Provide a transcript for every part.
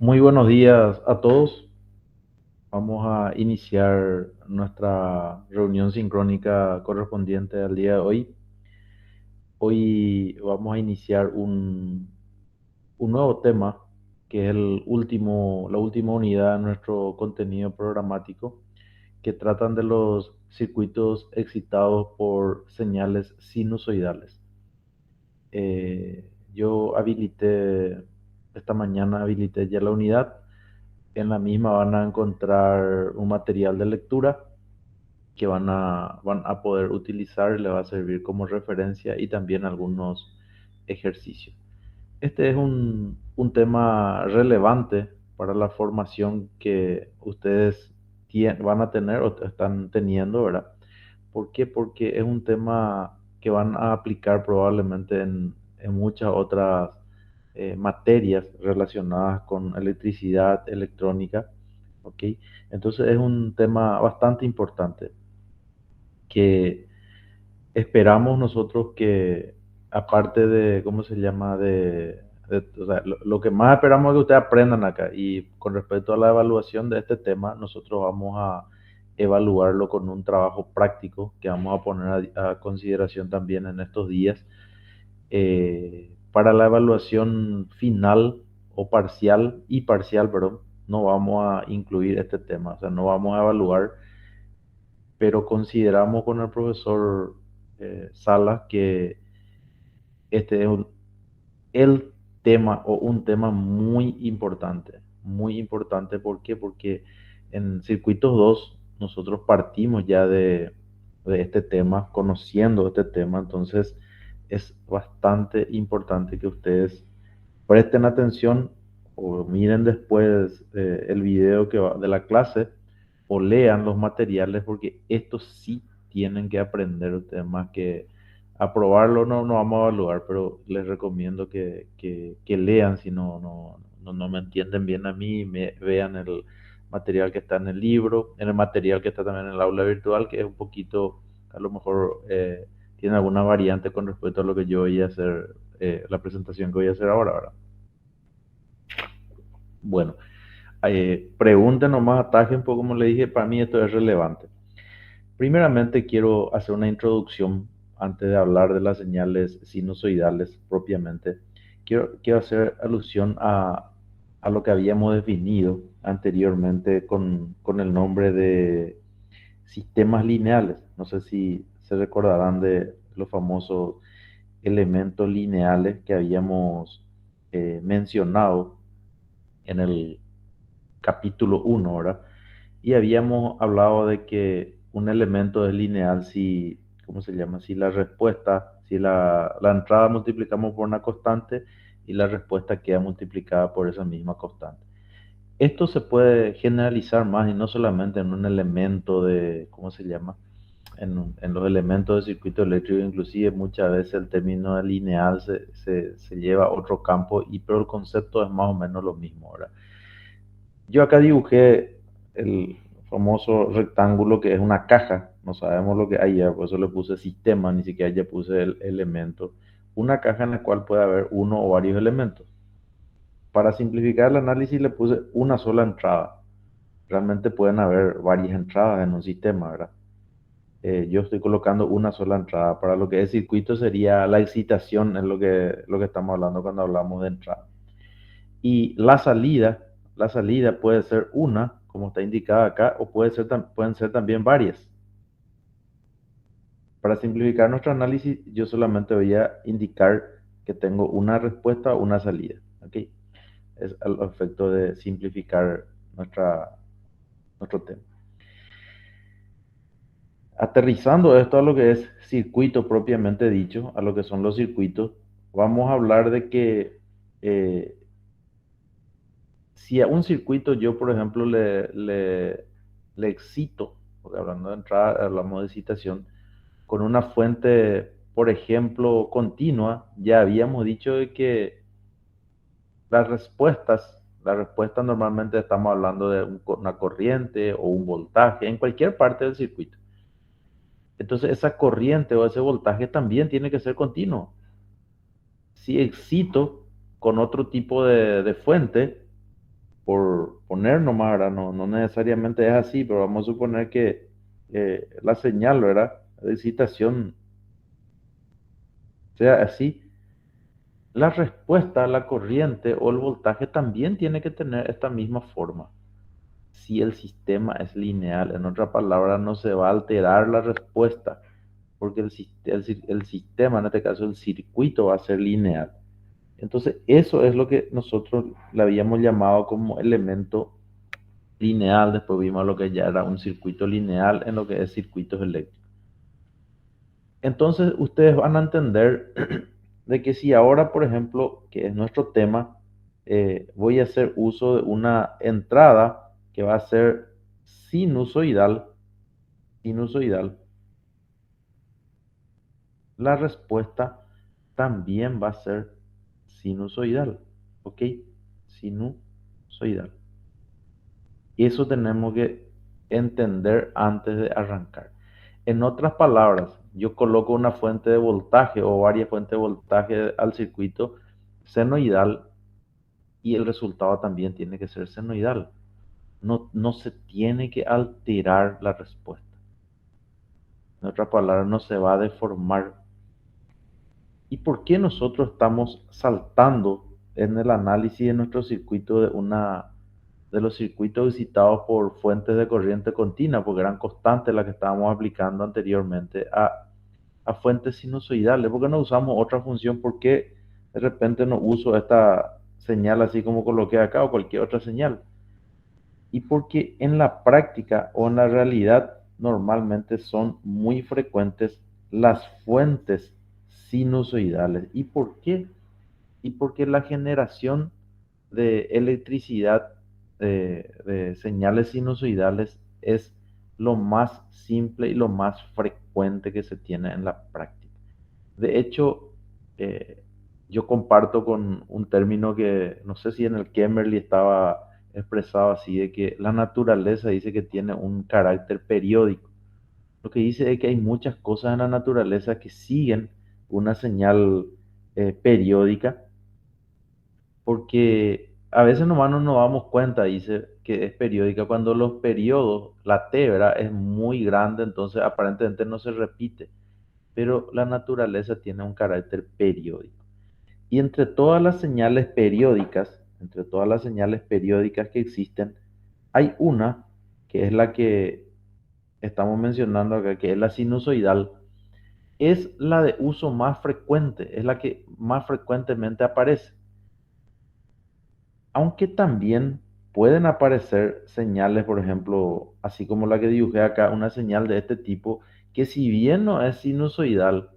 Muy buenos días a todos. Vamos a iniciar nuestra reunión sincrónica correspondiente al día de hoy. Hoy vamos a iniciar un nuevo tema, que es la última unidad de nuestro contenido programático, que tratan de los circuitos excitados por señales sinusoidales. Yo esta mañana habilité ya la unidad. En la misma van a encontrar un material de lectura que van a poder utilizar, le va a servir como referencia y también algunos ejercicios. Este es un tema relevante para la formación que ustedes van a tener o están teniendo, ¿verdad? ¿Por qué? Porque es un tema que van a aplicar probablemente en muchas otras materias relacionadas con electricidad, electrónica, ¿ok? Entonces es un tema bastante importante que esperamos nosotros que, aparte de, ¿cómo se llama? O sea, lo que más esperamos es que ustedes aprendan acá. Y con respecto a la evaluación de este tema, nosotros vamos a evaluarlo con un trabajo práctico que vamos a poner a consideración también en estos días. Para la evaluación final o parcial, perdón, no vamos a incluir este tema, o sea, no vamos a evaluar, pero consideramos con el profesor Salas que este es el tema o un tema muy importante. ¿Por qué? Porque en Circuitos 2 nosotros partimos ya de este tema, conociendo este tema, entonces es bastante importante que ustedes presten atención o miren después el video de la clase o lean los materiales porque estos sí tienen que aprender ustedes más que aprobarlo. No vamos a evaluar, pero les recomiendo que lean si no me entienden bien a mí, vean el material que está en el libro, en el material que está también en el aula virtual, que es un poquito, a lo mejor tiene alguna variante con respecto a lo que yo voy a hacer, la presentación que voy a hacer ahora, ¿verdad? Bueno, pregunten nomás, atajen, pues como le dije, para mí esto es relevante. Primeramente quiero hacer una introducción antes de hablar de las señales sinusoidales propiamente. Quiero hacer alusión a lo que habíamos definido anteriormente con el nombre de sistemas lineales. No sé si se recordarán de los famosos elementos lineales que habíamos mencionado en el capítulo 1, ¿verdad? Y habíamos hablado de que un elemento es lineal si, ¿cómo se llama? Si la respuesta, si la entrada multiplicamos por una constante y la respuesta queda multiplicada por esa misma constante. Esto se puede generalizar más y no solamente en un elemento de, ¿cómo se llama? En los elementos de circuito eléctrico, inclusive muchas veces el término de lineal se lleva a otro campo, pero el concepto es más o menos lo mismo, ¿verdad? Yo acá dibujé el famoso rectángulo que es una caja, no sabemos lo que hay ya, por eso le puse sistema, ni siquiera ya puse el elemento. Una caja en la cual puede haber uno o varios elementos. Para simplificar el análisis le puse una sola entrada. Realmente pueden haber varias entradas en un sistema, ¿verdad? Yo estoy colocando una sola entrada. Para lo que es circuito sería la excitación, es lo que estamos hablando cuando hablamos de entrada. Y la salida puede ser una, como está indicada acá, o pueden ser también varias. Para simplificar nuestro análisis, yo solamente voy a indicar que tengo una respuesta o una salida. ¿Ok? Es al efecto de simplificar nuestro tema. Aterrizando esto a lo que es circuito propiamente dicho, a lo que son los circuitos, vamos a hablar de que eh, si a un circuito yo, por ejemplo, le excito, porque hablando de entrada, hablamos de excitación, con una fuente, por ejemplo, continua, ya habíamos dicho de que las respuestas normalmente estamos hablando de una corriente o un voltaje en cualquier parte del circuito. Entonces esa corriente o ese voltaje también tiene que ser continuo. Si excito con otro tipo de fuente, por poner nomás, ¿verdad? No necesariamente es así, pero vamos a suponer que la señal, ¿verdad? De excitación sea así, la respuesta a la corriente o el voltaje también tiene que tener esta misma forma. Si el sistema es lineal, en otra palabra, no se va a alterar la respuesta, porque el sistema, en este caso el circuito, va a ser lineal. Entonces, eso es lo que nosotros le habíamos llamado como elemento lineal. Después vimos lo que ya era un circuito lineal en lo que es circuitos eléctricos. Entonces, ustedes van a entender de que si ahora, por ejemplo, que es nuestro tema, voy a hacer uso de una entrada que va a ser sinusoidal, sinusoidal, la respuesta también va a ser sinusoidal, ¿ok? Sinusoidal. Eso tenemos que entender antes de arrancar. En otras palabras, yo coloco una fuente de voltaje o varias fuentes de voltaje al circuito senoidal y el resultado también tiene que ser senoidal. No se tiene que alterar la respuesta. En otras palabras, no se va a deformar. ¿Y por qué nosotros estamos saltando en el análisis de nuestro circuito de los circuitos excitados por fuentes de corriente continua, porque eran constantes las que estábamos aplicando anteriormente, a fuentes sinusoidales? ¿Por qué no usamos otra función? ¿Por qué de repente no uso esta señal así como coloqué acá o cualquier otra señal? Y porque en la práctica o en la realidad normalmente son muy frecuentes las fuentes sinusoidales. ¿Y por qué? Y porque la generación de electricidad de señales sinusoidales es lo más simple y lo más frecuente que se tiene en la práctica. De hecho, eh, yo comparto con un término que no sé si en el Kemmerly estaba expresado así, de que la naturaleza dice que tiene un carácter periódico. Lo que dice es que hay muchas cosas en la naturaleza que siguen una señal periódica, porque a veces nomás no nos damos cuenta, dice que es periódica, cuando los periodos, la T, ¿verdad? Es muy grande, entonces aparentemente no se repite, pero la naturaleza tiene un carácter periódico. Y entre todas las señales periódicas que existen, hay una que es la que estamos mencionando acá, que es la sinusoidal, es la de uso más frecuente, es la que más frecuentemente aparece. Aunque también pueden aparecer señales, por ejemplo, así como la que dibujé acá, una señal de este tipo, que si bien no es sinusoidal,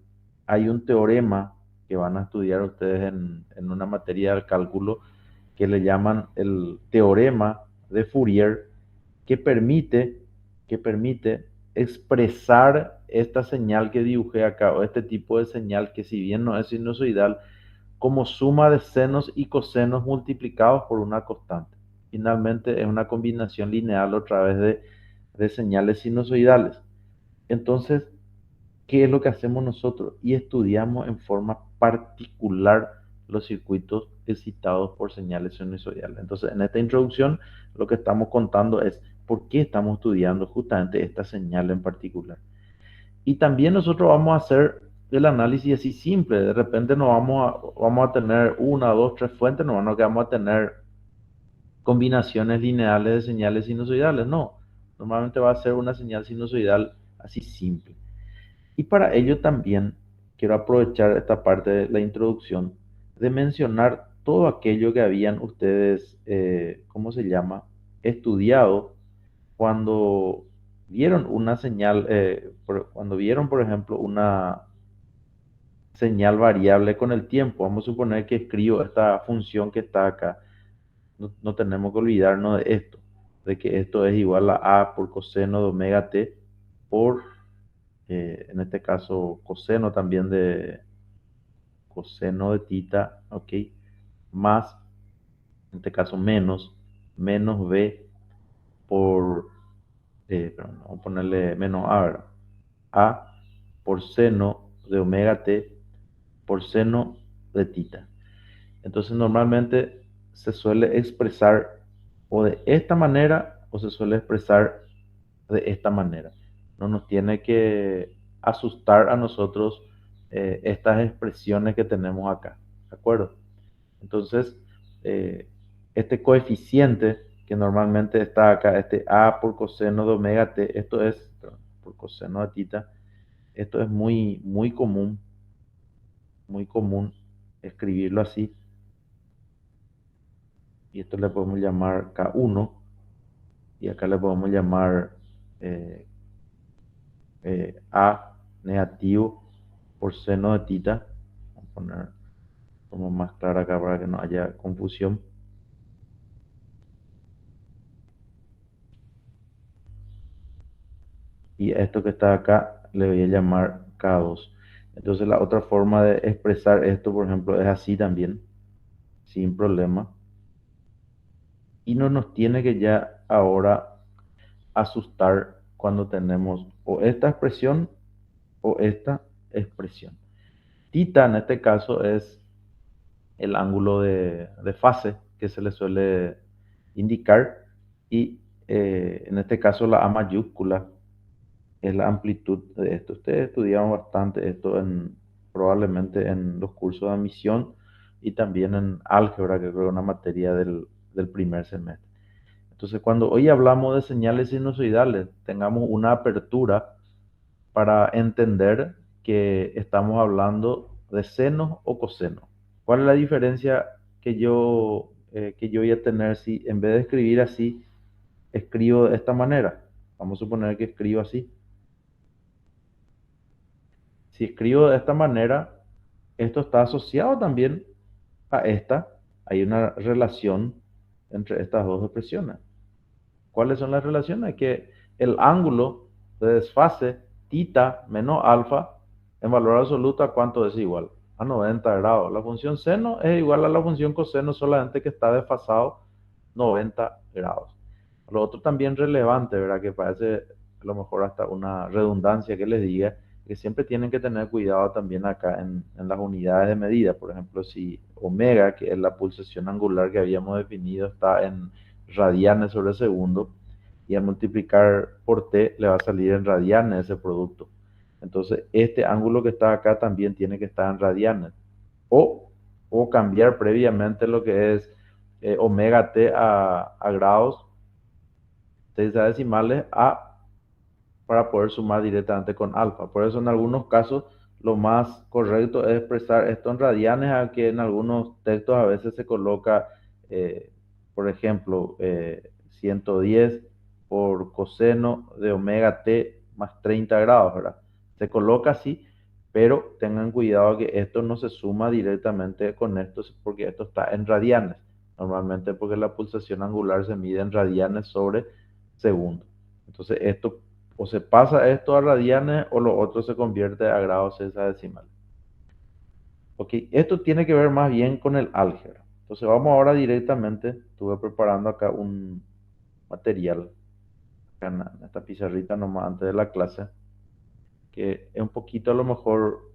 hay un teorema que van a estudiar ustedes en una materia del cálculo que le llaman el teorema de Fourier, que permite, que permite expresar esta señal que dibujé acá, o este tipo de señal que si bien no es sinusoidal, como suma de senos y cosenos multiplicados por una constante. Finalmente es una combinación lineal otra vez de señales sinusoidales. Entonces, ¿qué es lo que hacemos nosotros? Y estudiamos en forma particular los circuitos excitados por señales sinusoidales. Entonces, en esta introducción, lo que estamos contando es por qué estamos estudiando justamente esta señal en particular. Y también nosotros vamos a hacer el análisis así simple. De repente no vamos a tener una, dos, tres fuentes, no que vamos a tener combinaciones lineales de señales sinusoidales. No, normalmente va a ser una señal sinusoidal así simple. Y para ello también quiero aprovechar esta parte de la introducción de mencionar todo aquello que habían ustedes, ¿cómo se llama? Estudiado cuando vieron una señal, cuando vieron, por ejemplo, una señal variable con el tiempo. Vamos a suponer que escribo esta función que está acá. No tenemos que olvidarnos de esto, de que esto es igual a por coseno de omega t por, en este caso, coseno de tita, ok, más, en este caso, menos b por, perdón, vamos a ponerle menos a, ¿verdad? A por seno de omega t por seno de tita. Entonces normalmente se suele expresar o de esta manera o se suele expresar de esta manera. No nos tiene que asustar a nosotros estas expresiones que tenemos acá, ¿de acuerdo? Entonces, eh, este coeficiente que normalmente está acá, este a por coseno de omega t, esto es, perdón, por coseno de tita, esto es muy común escribirlo así, y esto le podemos llamar K1, y acá le podemos llamar eh, A negativo por seno de tita. Vamos a poner de forma más clara acá para que no haya confusión. Y a esto que está acá le voy a llamar K2. Entonces la otra forma de expresar esto, por ejemplo, es así también, sin problema. Y no nos tiene que ya ahora asustar cuando tenemos o esta expresión o esta expresión. Tita en este caso es el ángulo de fase que se le suele indicar y en este caso la A mayúscula es la amplitud de esto. Ustedes estudiaron bastante esto probablemente en los cursos de admisión y también en álgebra, que creo que es una materia del primer semestre. Entonces, cuando hoy hablamos de señales sinusoidales, tengamos una apertura para entender que estamos hablando de seno o coseno. ¿Cuál es la diferencia que yo voy a tener si en vez de escribir así, escribo de esta manera? Vamos a suponer que escribo así. Si escribo de esta manera, esto está asociado también a esta. Hay una relación entre estas dos expresiones. ¿Cuáles son las relaciones? Que el ángulo de desfase tita menos alfa en valor absoluto, ¿a cuánto es igual? A 90 grados. La función seno es igual a la función coseno, solamente que está desfasado 90 grados. Lo otro también relevante, ¿verdad? Que parece a lo mejor hasta una redundancia que les diga, que siempre tienen que tener cuidado también acá en las unidades de medida. Por ejemplo, si omega, que es la pulsación angular que habíamos definido, está en radianes sobre segundo, y al multiplicar por t le va a salir en radianes ese producto. Entonces, este ángulo que está acá también tiene que estar en radianes. O, o cambiar previamente lo que es omega t a grados 6 decimales para poder sumar directamente con alfa. Por eso en algunos casos lo más correcto es expresar esto en radianes, aunque en algunos textos a veces se coloca, eh, por ejemplo, 110 por coseno de omega t más 30 grados, ¿verdad? Se coloca así, pero tengan cuidado que esto no se suma directamente con esto, porque esto está en radianes. Normalmente porque la pulsación angular se mide en radianes sobre segundo. Entonces esto o se pasa esto a radianes o lo otro se convierte a grados sexagesimales. Ok, esto tiene que ver más bien con el álgebra. Entonces vamos ahora directamente, estuve preparando acá un material, acá en esta pizarrita nomás antes de la clase, que es un poquito a lo mejor,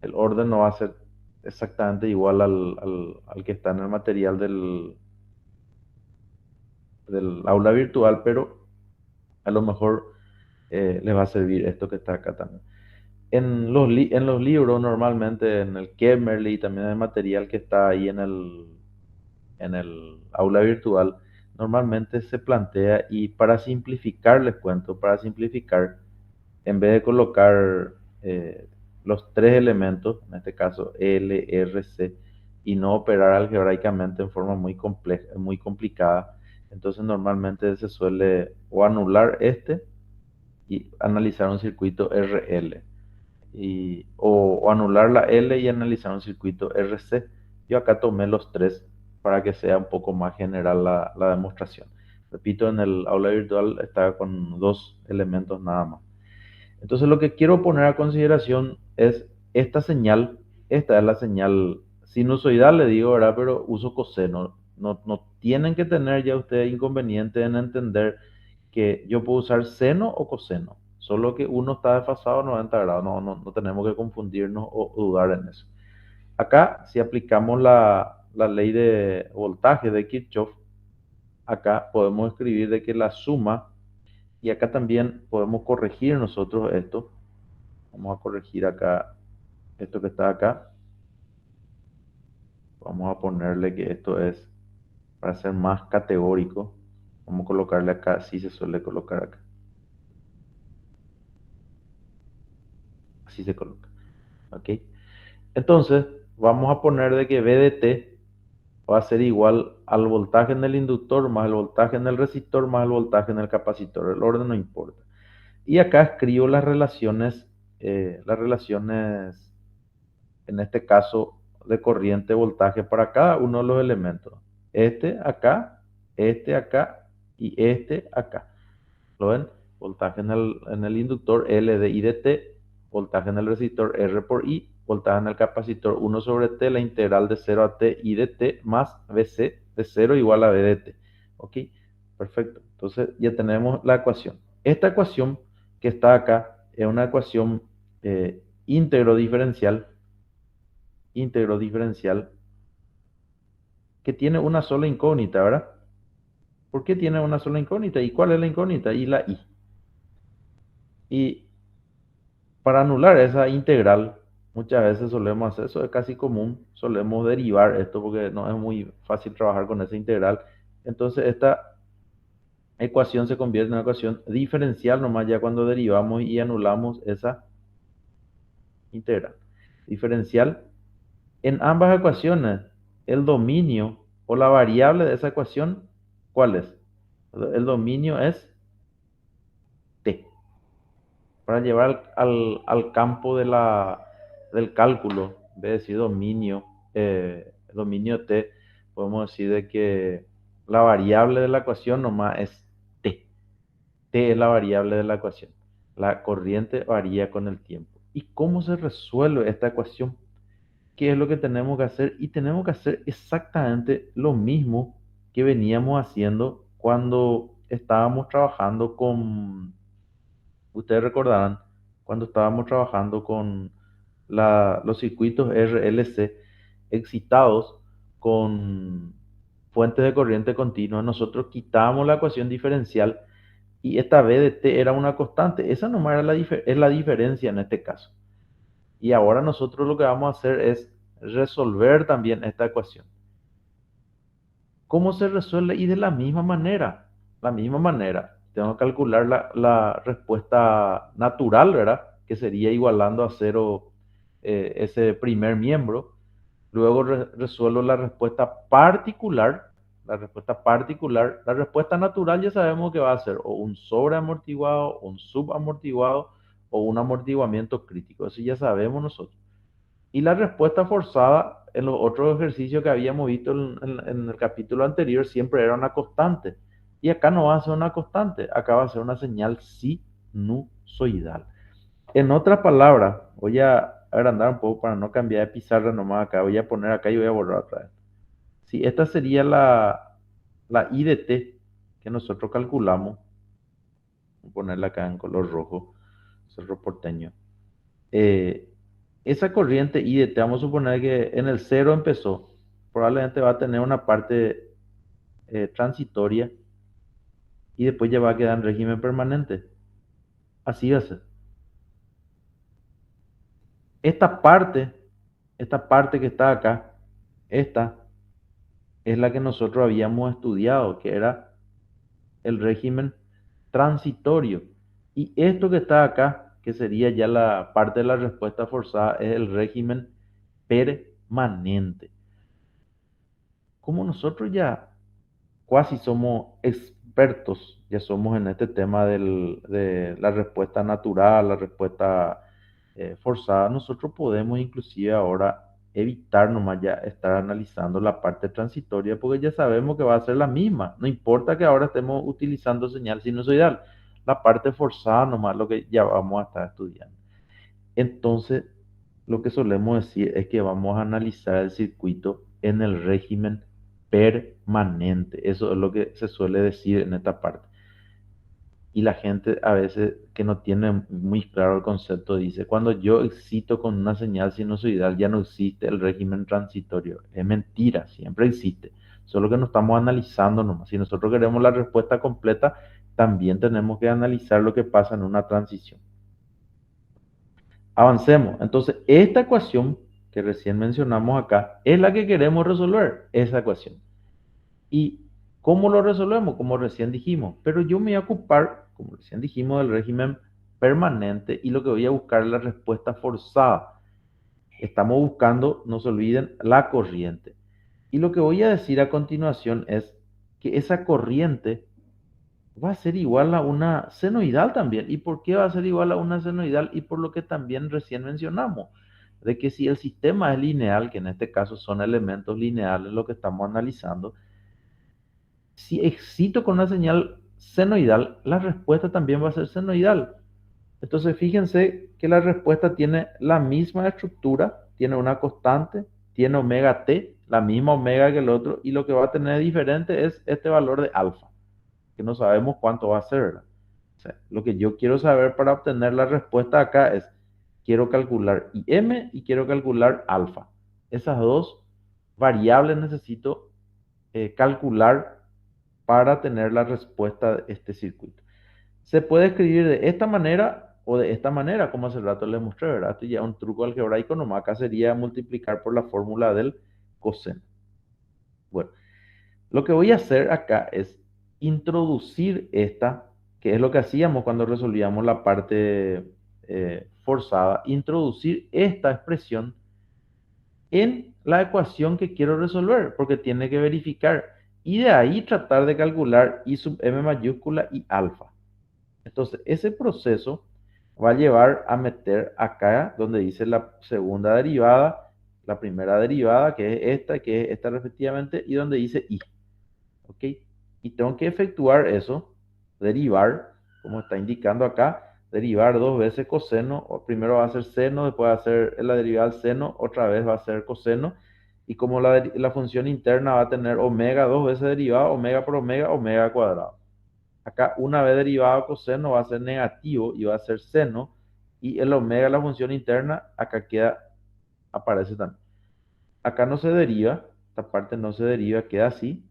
el orden no va a ser exactamente igual al que está en el material del aula virtual, pero a lo mejor les va a servir esto que está acá también. En los libros, normalmente en el Kemmerly y también en el material que está ahí en el aula virtual, normalmente se plantea, y para simplificar, les cuento, para simplificar, en vez de colocar los tres elementos, en este caso L, R, C, y no operar algebraicamente en forma muy compleja, muy complicada, entonces normalmente se suele o anular este y analizar un circuito RL o anular la L y analizar un circuito RC. Yo acá tomé los tres para que sea un poco más general la demostración. Repito, en el aula virtual estaba con dos elementos nada más. Entonces lo que quiero poner a consideración es esta señal. Esta es la señal sinusoidal, le digo, ¿verdad? Pero uso coseno. No tienen que tener ya ustedes inconveniente en entender que yo puedo usar seno o coseno, solo que uno está desfasado 90 grados, no tenemos que confundirnos o dudar en eso. Acá, si aplicamos la ley de voltaje de Kirchhoff, acá podemos escribir de que la suma, y acá también podemos corregir nosotros esto. Vamos a corregir acá esto que está acá. Vamos a ponerle que esto es para ser más categórico. Vamos a colocarle acá, sí se suele colocar acá. Así se coloca. ¿Ok? Entonces, vamos a poner de que V de T va a ser igual al voltaje en el inductor más el voltaje en el resistor más el voltaje en el capacitor. El orden no importa. Y acá escribo las relaciones, en este caso, de corriente, voltaje para cada uno de los elementos. Este acá y este acá. ¿Lo ven? Voltaje en el inductor L de I de T, voltaje en el resistor R por I, voltaje en el capacitor 1 sobre T, la integral de 0 a T I de T más BC de 0 igual a B de T. ¿Ok? Perfecto. Entonces ya tenemos la ecuación. Esta ecuación que está acá es una ecuación íntegro diferencial, que tiene una sola incógnita, ¿verdad? ¿Por qué tiene una sola incógnita? ¿Y cuál es la incógnita? Y la I. Y para anular esa integral, muchas veces solemos hacer, eso es casi común, solemos derivar esto porque no es muy fácil trabajar con esa integral. Entonces esta ecuación se convierte en una ecuación diferencial nomás ya cuando derivamos y anulamos esa integral. Diferencial. En ambas ecuaciones, el dominio o la variable de esa ecuación, ¿cuál es? El dominio es t. Para llevar al campo del cálculo, en vez de decir dominio t, podemos decir de que la variable de la ecuación nomás es t. T es la variable de la ecuación. La corriente varía con el tiempo. ¿Y cómo se resuelve esta ecuación? ¿Qué es lo que tenemos que hacer? Y tenemos que hacer exactamente lo mismo que veníamos haciendo cuando estábamos trabajando con, ustedes recordarán, cuando estábamos trabajando con los circuitos RLC excitados con fuentes de corriente continua. Nosotros quitábamos la ecuación diferencial y esta V de T era una constante. Esa nomás era es la diferencia en este caso. Y ahora nosotros lo que vamos a hacer es resolver también esta ecuación. ¿Cómo se resuelve? Y de la misma manera. La misma manera. Tengo que calcular la respuesta natural, ¿verdad? Que sería igualando a cero ese primer miembro. Luego resuelvo la respuesta particular. La respuesta particular. La respuesta natural ya sabemos que va a ser o un sobreamortiguado, un subamortiguado o un amortiguamiento crítico. Eso ya sabemos nosotros. Y la respuesta forzada en los otros ejercicios que habíamos visto en el capítulo anterior siempre era una constante. Y acá no va a ser una constante, acá va a ser una señal sinusoidal. En otras palabras, voy a agrandar un poco para no cambiar de pizarra nomás acá. Voy a poner acá y voy a borrar otra vez. Si esta sería la I de t que nosotros calculamos. Voy a ponerla acá en color rojo, cerro porteño. Eh, Esa corriente I de t, vamos a suponer que en el cero empezó, probablemente va a tener una parte transitoria y después ya va a quedar en régimen permanente. Así va a ser. Esta parte, esta parte que está acá, esta es la que nosotros habíamos estudiado, que era el régimen transitorio. Y esto que está acá, que sería ya la parte de la respuesta forzada, es el régimen permanente. Como nosotros ya casi somos expertos, ya somos en este tema de la respuesta natural, la respuesta forzada, nosotros podemos inclusive ahora evitar nomás ya estar analizando la parte transitoria porque ya sabemos que va a ser la misma, no importa que ahora estemos utilizando señal sinusoidal, la parte forzada nomás lo que ya vamos a estar estudiando. Entonces, lo que solemos decir es que vamos a analizar el circuito en el régimen permanente. Eso es lo que se suele decir en esta parte. Y la gente a veces que no tiene muy claro el concepto dice, cuando yo excito con una señal sinusoidal ya no existe el régimen transitorio. Es mentira, siempre existe. Solo que no estamos analizando nomás. Si nosotros queremos la respuesta completa, también tenemos que analizar lo que pasa en una transición. Avancemos. Entonces, esta ecuación que recién mencionamos acá es la que queremos resolver, esa ecuación. ¿Y cómo lo resolvemos? Como recién dijimos. Pero yo me voy a ocupar, como recién dijimos, del régimen permanente y lo que voy a buscar es la respuesta forzada. Estamos buscando, no se olviden, la corriente. Y lo que voy a decir a continuación es que esa corriente va a ser igual a una senoidal también. ¿Y por qué va a ser igual a una senoidal? Y por lo que también recién mencionamos, de que si el sistema es lineal, que en este caso son elementos lineales lo que estamos analizando, si excito con una señal senoidal, la respuesta también va a ser senoidal. Entonces fíjense que la respuesta tiene la misma estructura, tiene una constante, tiene omega t, la misma omega que el otro, y lo que va a tener diferente es este valor de alfa, que no sabemos cuánto va a ser, ¿verdad? O sea, lo que yo quiero saber para obtener la respuesta acá es, quiero calcular IM y quiero calcular alfa. Esas dos variables necesito calcular para tener la respuesta de este circuito. Se puede escribir de esta manera o de esta manera, como hace rato les mostré, ¿verdad? Esto ya es un truco algebraico, nomás acá sería multiplicar por la fórmula del coseno. Bueno, lo que voy a hacer acá es introducir esta, que es lo que hacíamos cuando resolvíamos la parte forzada, introducir esta expresión en la ecuación que quiero resolver, porque tiene que verificar, y de ahí tratar de calcular I sub m mayúscula y alfa. Entonces, ese proceso va a llevar a meter acá donde dice la segunda derivada, la primera derivada, que es esta respectivamente, y donde dice I. ¿Ok? Y tengo que efectuar eso, derivar, como está indicando acá, derivar dos veces coseno, o primero va a ser seno, después va a ser la derivada del seno, otra vez va a ser coseno, y como la función interna va a tener omega dos veces derivada, omega por omega, omega cuadrado. Acá una vez derivado coseno va a ser negativo y va a ser seno, y el omega, la función interna, acá queda, aparece también. Acá no se deriva, esta parte no se deriva, queda así.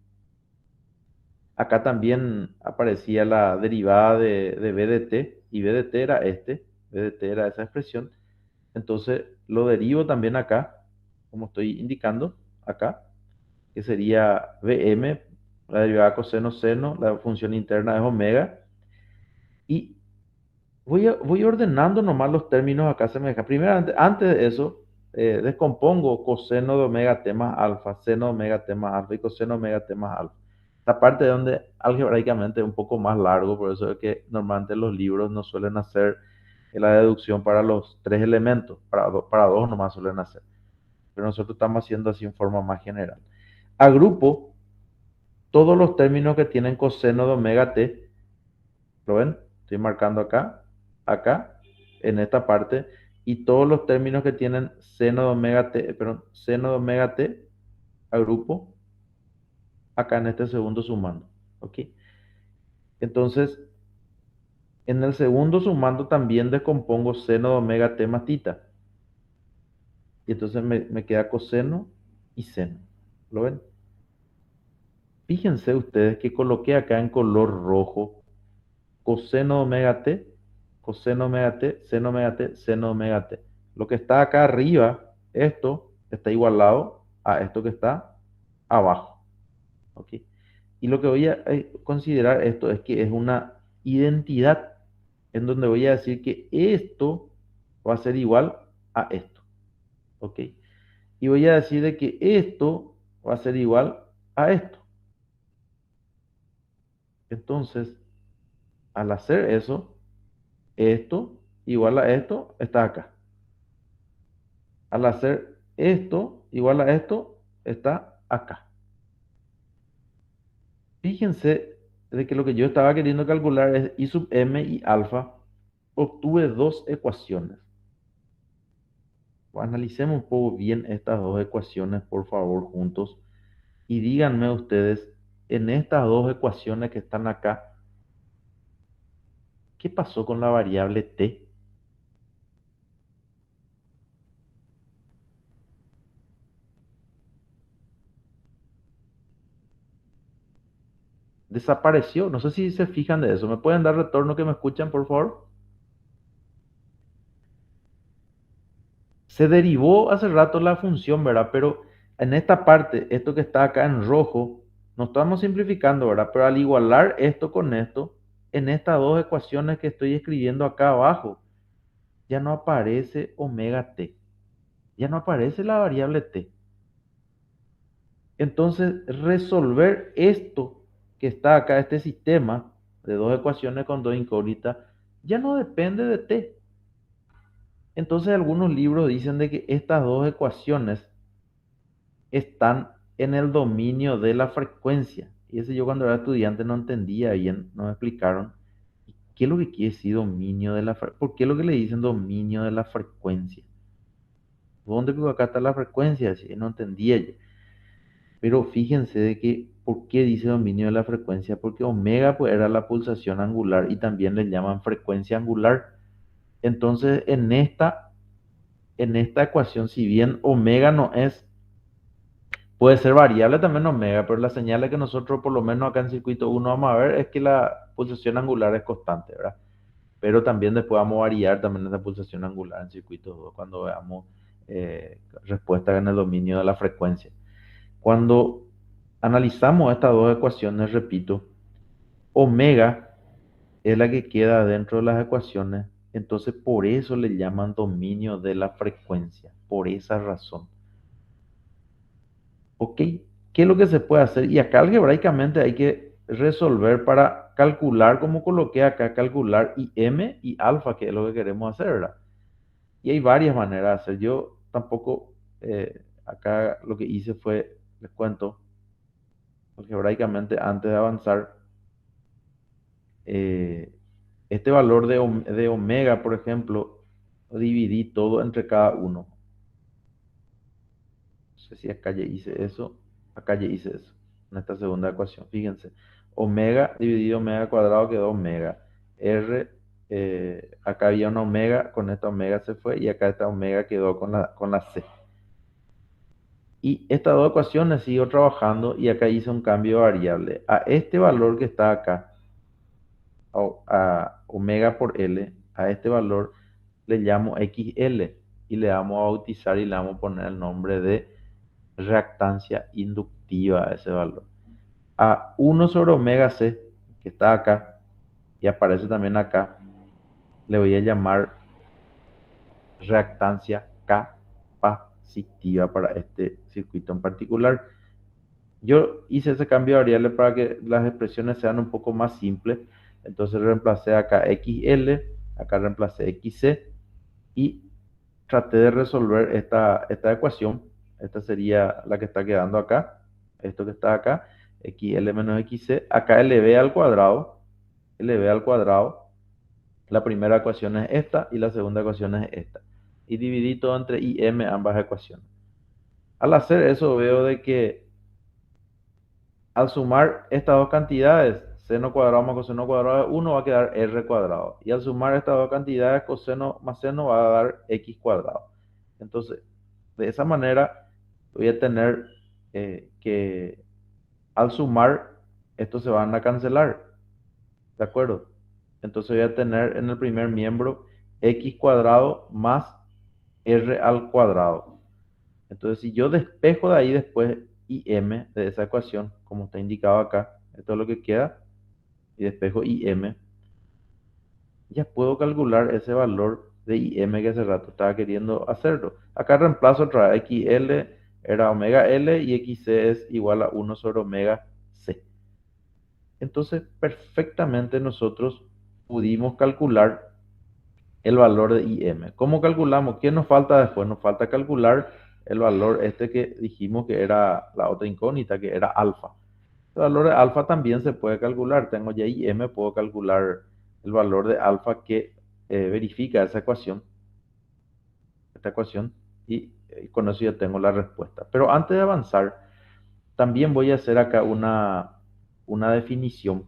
Acá también aparecía la derivada de b de t, y b de t era b de t era esa expresión. Entonces lo derivo también acá, como estoy indicando acá, que sería Bm, la derivada coseno seno, la función interna es omega, y voy ordenando nomás los términos acá se me deja. Primero, antes de eso, descompongo coseno de omega t más alfa, seno de omega t más alfa y coseno de omega t más alfa. Esta parte donde algebraicamente es un poco más largo, por eso es que normalmente los libros no suelen hacer la deducción para los tres elementos, para dos nomás suelen hacer. Pero nosotros estamos haciendo así en forma más general. Agrupo todos los términos que tienen coseno de omega t. ¿Lo ven? Estoy marcando acá, acá, en esta parte, y todos los términos que tienen seno de omega t, perdón, seno de omega t, agrupo acá en este segundo sumando. ¿Ok? Entonces, en el segundo sumando también descompongo seno de omega t más tita. Y entonces me queda coseno y seno. ¿Lo ven? Fíjense ustedes que coloqué acá en color rojo coseno de omega t, coseno de omega t, seno de omega t, seno de omega t. Lo que está acá arriba, esto está igualado a esto que está abajo. ¿Ok? Y lo que voy a considerar esto es que es una identidad en donde voy a decir que esto va a ser igual a esto. ¿Ok? Y voy a decir de que esto va a ser igual a esto. Entonces, al hacer eso, esto igual a esto está acá. Al hacer esto igual a esto, está acá. Fíjense de que lo que yo estaba queriendo calcular es I sub m y alfa. Obtuve dos ecuaciones. Analicemos un poco bien estas dos ecuaciones, por favor, juntos. Y díganme ustedes, en estas dos ecuaciones que están acá, ¿qué pasó con la variable t? desapareció. No sé si se fijan de eso. ¿Me pueden dar retorno que me escuchan, por favor? Se derivó hace rato la función, ¿verdad? Pero en esta parte, esto que está acá en rojo, no estamos simplificando, ¿verdad? Pero al igualar esto con esto, en estas dos ecuaciones que estoy escribiendo acá abajo, ya no aparece omega t, ya no aparece la variable t. Entonces, resolver esto que está acá, este sistema de dos ecuaciones con dos incógnitas, ya no depende de t. Entonces, algunos libros dicen de que estas dos ecuaciones están en el dominio de la frecuencia. Y eso yo cuando era estudiante no entendía bien, no me explicaron qué es lo que quiere decir dominio de la frecuencia. ¿Por qué es lo que le dicen dominio de la frecuencia? ¿Dónde pues acá está la frecuencia? Sí, no entendía yo. Pero fíjense de que, ¿por qué dice dominio de la frecuencia? Porque omega pues era la pulsación angular y también le llaman frecuencia angular. Entonces, en esta ecuación, si bien omega no es, puede ser variable también omega, pero la señal es que nosotros, por lo menos acá en circuito uno vamos a ver es que la pulsación angular es constante, ¿verdad? Pero también después vamos a variar también esa pulsación angular en circuito 2 cuando veamos respuestas en el dominio de la frecuencia. Cuando analizamos estas dos ecuaciones, repito, omega es la que queda dentro de las ecuaciones, entonces por eso le llaman dominio de la frecuencia, por esa razón. ¿Ok? ¿Qué es lo que se puede hacer? Y acá algebraicamente hay que resolver para calcular, como coloqué acá, calcular IM y alfa, que es lo que queremos hacer, ¿verdad? Y hay varias maneras de hacer. Yo tampoco, acá lo que hice fue, les cuento, algebraicamente antes de avanzar, eh, este valor de omega, por ejemplo, lo dividí todo entre cada uno. No sé si acá ya hice eso, acá ya hice eso, en esta segunda ecuación. Fíjense, omega dividido omega cuadrado quedó omega. R, acá había una omega, con esta omega se fue y acá esta omega quedó con la C. Y estas dos ecuaciones sigo trabajando y acá hice un cambio de variable. A este valor que está acá, a omega por L, a este valor le llamo XL y le vamos a bautizar y le vamos a poner el nombre de reactancia inductiva a ese valor. A 1 sobre omega C, que está acá y aparece también acá, le voy a llamar reactancia capacitiva para este circuito en particular. Yo hice ese cambio de variable para que las expresiones sean un poco más simples. Entonces reemplacé acá XL, acá reemplacé XC y traté de resolver esta ecuación. Esta sería la que está quedando acá. Esto que está acá, XL menos XC. Acá LB al cuadrado. LB al cuadrado. La primera ecuación es esta y la segunda ecuación es esta. Y dividí todo entre IM ambas ecuaciones. Al hacer eso veo de que al sumar estas dos cantidades, seno cuadrado más coseno cuadrado de 1 va a quedar r cuadrado. Y al sumar estas dos cantidades, coseno más seno va a dar x cuadrado. Entonces, de esa manera voy a tener que al sumar, estos se van a cancelar. ¿De acuerdo? Entonces voy a tener en el primer miembro x cuadrado más r al cuadrado. Entonces, si yo despejo de ahí después im de esa ecuación, como está indicado acá, esto es lo que queda, y despejo im, ya puedo calcular ese valor de im que hace rato estaba queriendo hacerlo. Acá reemplazo otra vez, xl era omega L y xc es igual a 1 sobre omega C. Entonces, perfectamente nosotros pudimos calcular el valor de IM. ¿Cómo calculamos? ¿Qué nos falta después? Nos falta calcular el valor este que dijimos que era la otra incógnita, que era alfa. El valor de alfa también se puede calcular. Tengo ya IM, puedo calcular el valor de alfa que verifica esta ecuación, y con eso ya tengo la respuesta. Pero antes de avanzar, también voy a hacer acá una definición.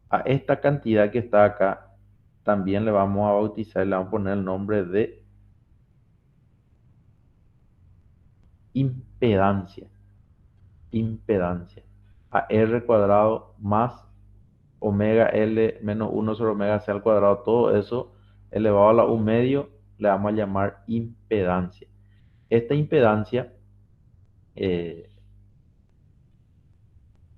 A esta cantidad que está acá, también le vamos a bautizar, le vamos a poner el nombre de impedancia. Impedancia. A R cuadrado más omega L menos 1 sobre omega C al cuadrado, todo eso elevado a la U medio, le vamos a llamar impedancia. Esta impedancia, eh,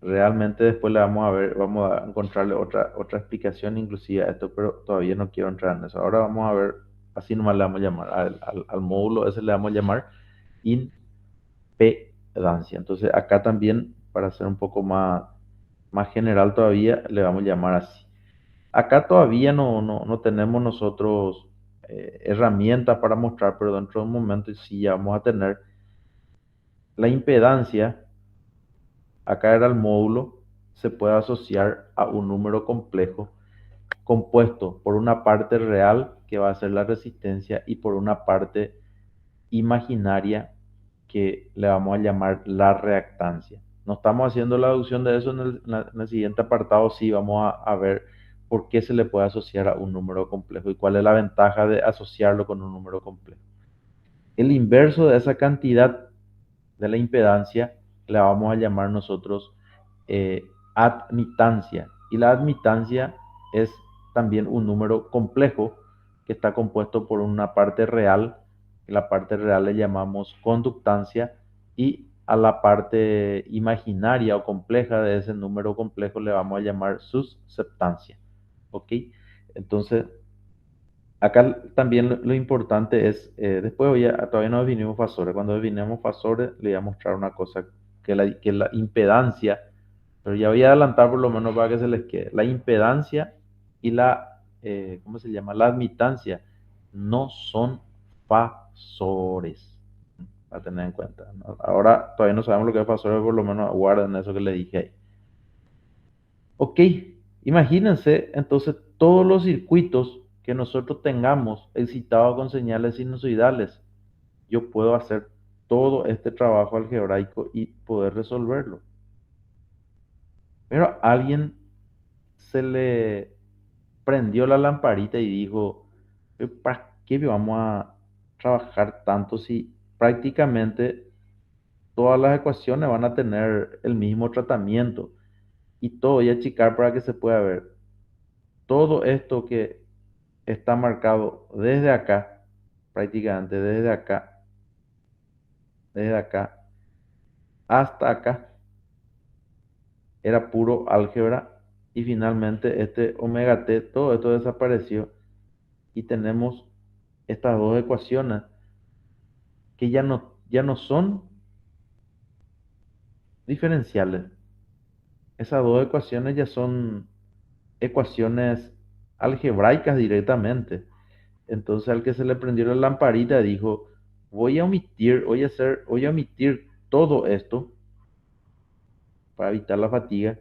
realmente después le vamos a ver, vamos a encontrarle otra explicación inclusive a esto, pero todavía no quiero entrar en eso. Ahora vamos a ver, así nomás le vamos a llamar, al módulo ese le vamos a llamar impedancia. Entonces acá también, para ser un poco más general todavía, le vamos a llamar así. Acá todavía no tenemos nosotros herramientas para mostrar, pero dentro de un momento sí ya vamos a tener la impedancia. Acá era el módulo, se puede asociar a un número complejo compuesto por una parte real, que va a ser la resistencia, y por una parte imaginaria, que le vamos a llamar la reactancia. No estamos haciendo la deducción de eso en el siguiente apartado, sí vamos a ver por qué se le puede asociar a un número complejo y cuál es la ventaja de asociarlo con un número complejo. El inverso de esa cantidad de la impedancia la vamos a llamar nosotros eh, admitancia. Y la admitancia es también un número complejo que está compuesto por una parte real, que la parte real le llamamos conductancia, y a la parte imaginaria o compleja de ese número complejo le vamos a llamar susceptancia. ¿Ok? Entonces, acá también lo importante es, después todavía no definimos fasores. Cuando definimos fasores, le voy a mostrar una cosa, que la impedancia, pero ya voy a adelantar por lo menos para que se les quede. La impedancia y ¿cómo se llama? La admitancia no son fasores, a tener en cuenta, ¿no? Ahora todavía no sabemos lo que es fasores, por lo menos guarden eso que le dije ahí. Ok, imagínense entonces todos los circuitos que nosotros tengamos excitados con señales sinusoidales. Yo puedo hacer todo este trabajo algebraico y poder resolverlo. Pero a alguien se le prendió la lamparita y dijo, "¿Pero ¿para qué vamos a trabajar tanto si prácticamente todas las ecuaciones van a tener el mismo tratamiento y todo voy a achicar para que se pueda ver? Todo esto que está marcado desde acá, prácticamente desde acá hasta acá, era puro álgebra, y finalmente este omega t, todo esto desapareció y tenemos estas dos ecuaciones que ya no son diferenciales. Esas dos ecuaciones ya son ecuaciones algebraicas directamente. Entonces al que se le prendió la lamparita dijo, voy a omitir todo esto para evitar la fatiga,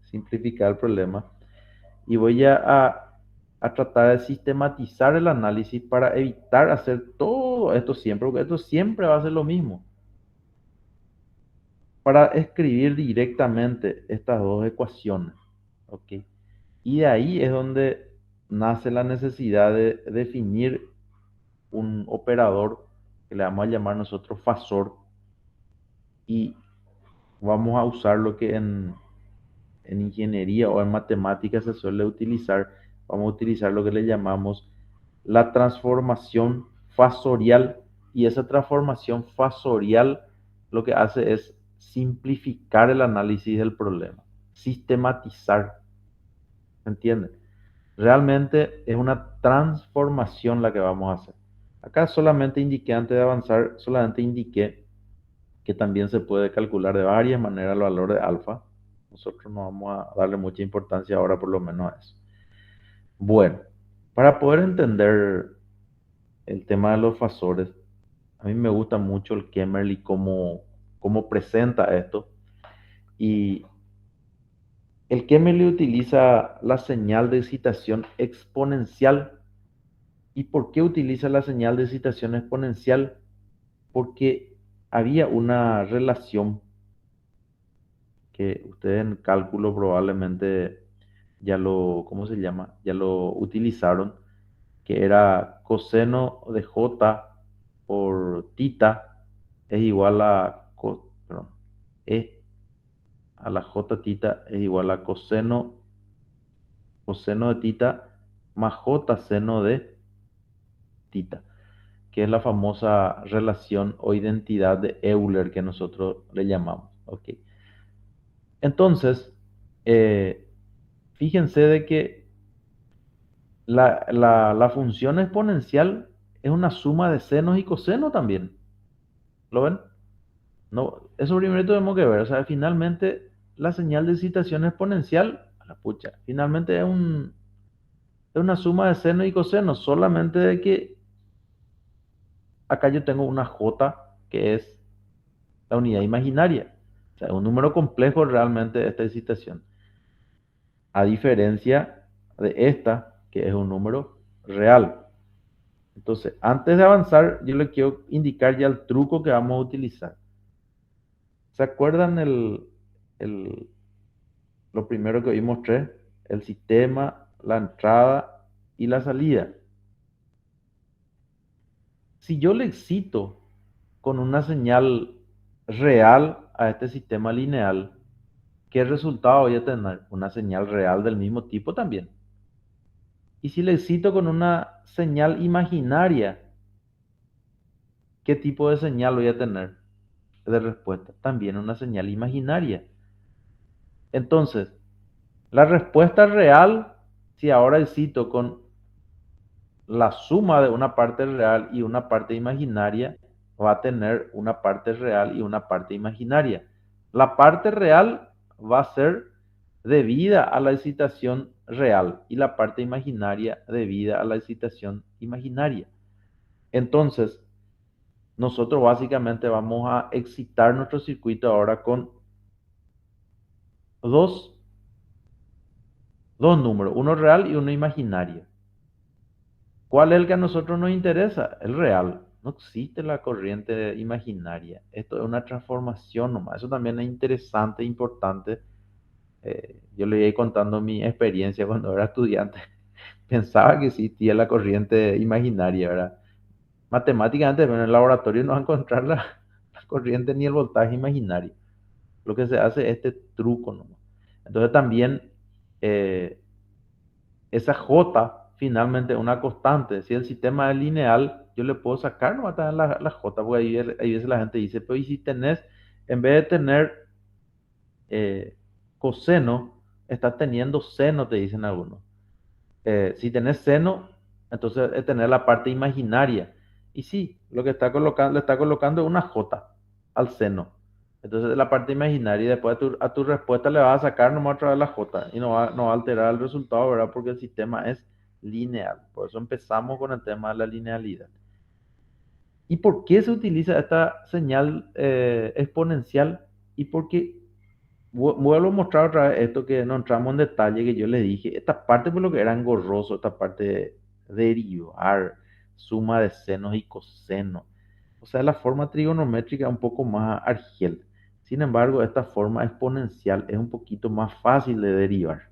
simplificar el problema, y voy a tratar de sistematizar el análisis para evitar hacer todo esto siempre, porque esto siempre va a ser lo mismo, para escribir directamente estas dos ecuaciones. ¿Ok? Y de ahí es donde nace la necesidad de definir un operador que le vamos a llamar nosotros fasor, y vamos a usar lo que en ingeniería o en matemáticas se suele utilizar. Vamos a utilizar lo que le llamamos la transformación fasorial, y esa transformación fasorial lo que hace es simplificar el análisis del problema, sistematizar, ¿entiende? Realmente es una transformación la que vamos a hacer. Acá solamente indiqué, antes de avanzar, solamente indiqué que también se puede calcular de varias maneras el valor de alfa. Nosotros no vamos a darle mucha importancia ahora, por lo menos a eso. Bueno, para poder entender el tema de los fasores, a mí me gusta mucho el Kemmerly, cómo presenta esto. Y el Kemmerly utiliza la señal de excitación exponencial. ¿Y por qué utiliza la señal de excitación exponencial? Porque había una relación que ustedes en cálculo probablemente ¿cómo se llama? Ya lo utilizaron, que era coseno de j por tita es igual perdón, e a la j tita es igual a coseno coseno de tita más j seno de tita, que es la famosa relación o identidad de Euler que nosotros le llamamos. ¿Ok? Entonces, eh, fíjense de que la función exponencial es una suma de senos y cosenos también. ¿Lo ven? No, eso primero tenemos que ver. O sea, finalmente la señal de excitación exponencial, a la pucha, finalmente es una suma de seno y coseno, solamente de que acá yo tengo una j que es la unidad imaginaria. O sea, es un número complejo realmente esta excitación. A diferencia de esta, que es un número real. Entonces, antes de avanzar, yo le quiero indicar ya el truco que vamos a utilizar. ¿Se acuerdan el- lo primero que hoy mostré? El sistema, la entrada y la salida. Si yo le excito con una señal real a este sistema lineal, ¿qué resultado voy a tener? Una señal real del mismo tipo también. Y si le excito con una señal imaginaria, ¿qué tipo de señal voy a tener de respuesta? También una señal imaginaria. Entonces, la respuesta real, si ahora excito con la suma de una parte real y una parte imaginaria, va a tener una parte real y una parte imaginaria. La parte real va a ser debida a la excitación real y la parte imaginaria debida a la excitación imaginaria. Entonces, nosotros básicamente vamos a excitar nuestro circuito ahora con dos, dos números, uno real y uno imaginario. ¿Cuál es el que a nosotros nos interesa? El real. No existe la corriente imaginaria. Esto es una transformación nomás. Eso también es interesante, importante. Yo le iba contando mi experiencia cuando era estudiante. Pensaba que existía la corriente imaginaria, ¿verdad? Matemáticamente, pero en el laboratorio no va a encontrar la corriente ni el voltaje imaginario. Lo que se hace es este truco nomás. Entonces también eh, esa J finalmente es una constante. Si el sistema es lineal, yo le puedo sacar nomás también la J, porque ahí veces la gente dice, pero ¿y si tenés, en vez de tener coseno, estás teniendo seno, te dicen algunos? Si tenés seno, entonces es tener la parte imaginaria. Y sí, lo que está colocando, le está colocando es una J al seno. Entonces la parte imaginaria y después a tu respuesta le vas a sacar nomás otra vez la J y no va a alterar el resultado, ¿verdad? Porque el sistema es lineal. Por eso empezamos con el tema de la linealidad. ¿Y por qué se utiliza esta señal exponencial? Y porque vuelvo a mostrar otra vez esto que no entramos en detalle, que yo le dije, esta parte por lo que era engorroso, esta parte de derivar, suma de senos y cosenos. O sea, la forma trigonométrica es un poco más argel. Sin embargo, esta forma exponencial es un poquito más fácil de derivar.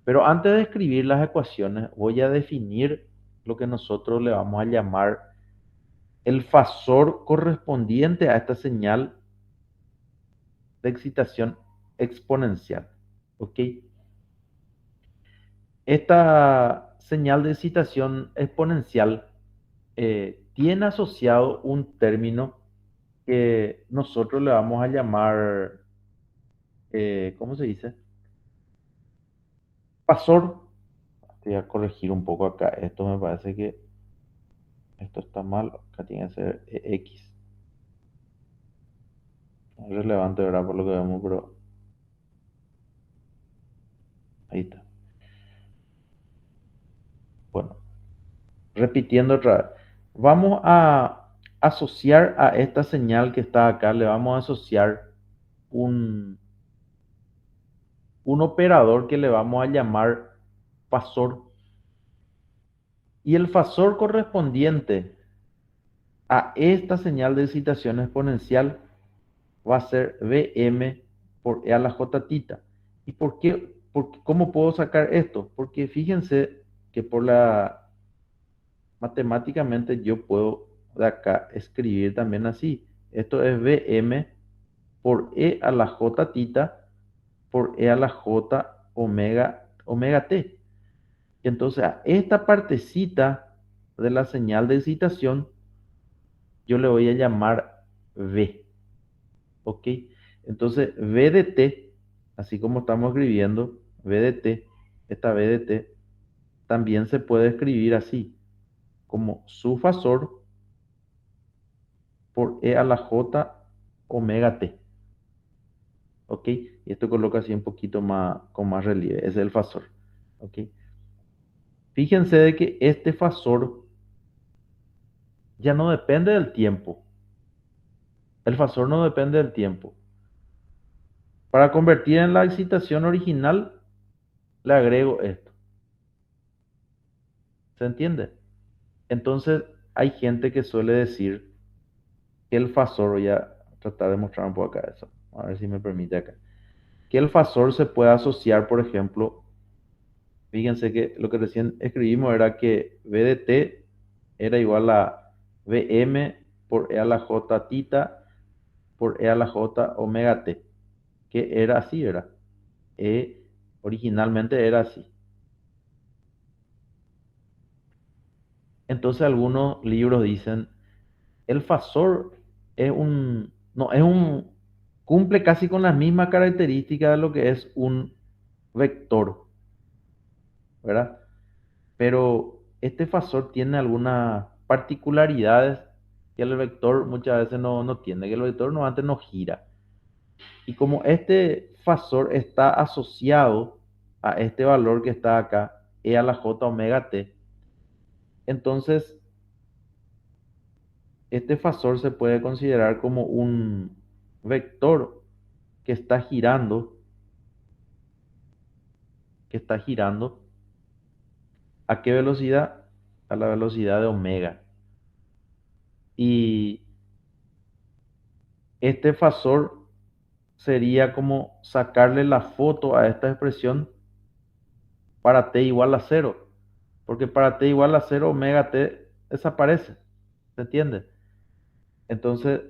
Pero antes de escribir las ecuaciones, voy a definir lo que nosotros le vamos a llamar el fasor correspondiente a esta señal de excitación exponencial. ¿Ok? Esta señal de excitación exponencial tiene asociado un término que nosotros le vamos a llamar, ¿cómo se dice? Fasor. Voy a corregir un poco acá. Esto me parece que esto está mal. Acá tiene que ser X. Es relevante, ¿verdad? Por lo que vemos, pero ahí está. Bueno, repitiendo otra vez. Vamos a asociar a esta señal que está acá, le vamos a asociar un, un operador que le vamos a llamar fasor. Y el fasor correspondiente a esta señal de excitación exponencial va a ser Vm por E a la j tita. ¿Y por qué? ¿Cómo puedo sacar esto? Porque fíjense que matemáticamente yo puedo de acá escribir también así. Esto es Vm por E a la j tita por E a la j omega omega t. Entonces, a esta partecita de la señal de excitación, yo le voy a llamar V, ¿ok? Entonces, V de t, así como estamos escribiendo, V de t, esta V de t, también se puede escribir así, como su fasor por E a la J omega t, ¿ok? Y esto coloca así un poquito más, con más relieve, ese es el fasor, ¿ok? Fíjense de que este fasor ya no depende del tiempo. El fasor no depende del tiempo. Para convertir en la excitación original, le agrego esto. ¿Se entiende? Entonces, hay gente que suele decir que el fasor, voy a tratar de mostrar un poco acá eso, a ver si me permite acá, que el fasor se puede asociar, por ejemplo, fíjense que lo que recién escribimos era que V de t era igual a Vm por E a la J tita por E a la J omega t, que era así, era. Originalmente era así. Entonces algunos libros dicen, el fasor es un, no, es un, cumple casi con las mismas características de lo que es un vector, ¿verdad? Pero este fasor tiene algunas particularidades que el vector muchas veces no tiene, que el vector no antes no gira. Y como este fasor está asociado a este valor que está acá, E a la J omega t, entonces este fasor se puede considerar como un vector que está girando, que está girando. ¿A qué velocidad? A la velocidad de omega. Y este fasor sería como sacarle la foto a esta expresión para t igual a cero. Porque para t igual a cero, omega t desaparece. ¿Se entiende? Entonces,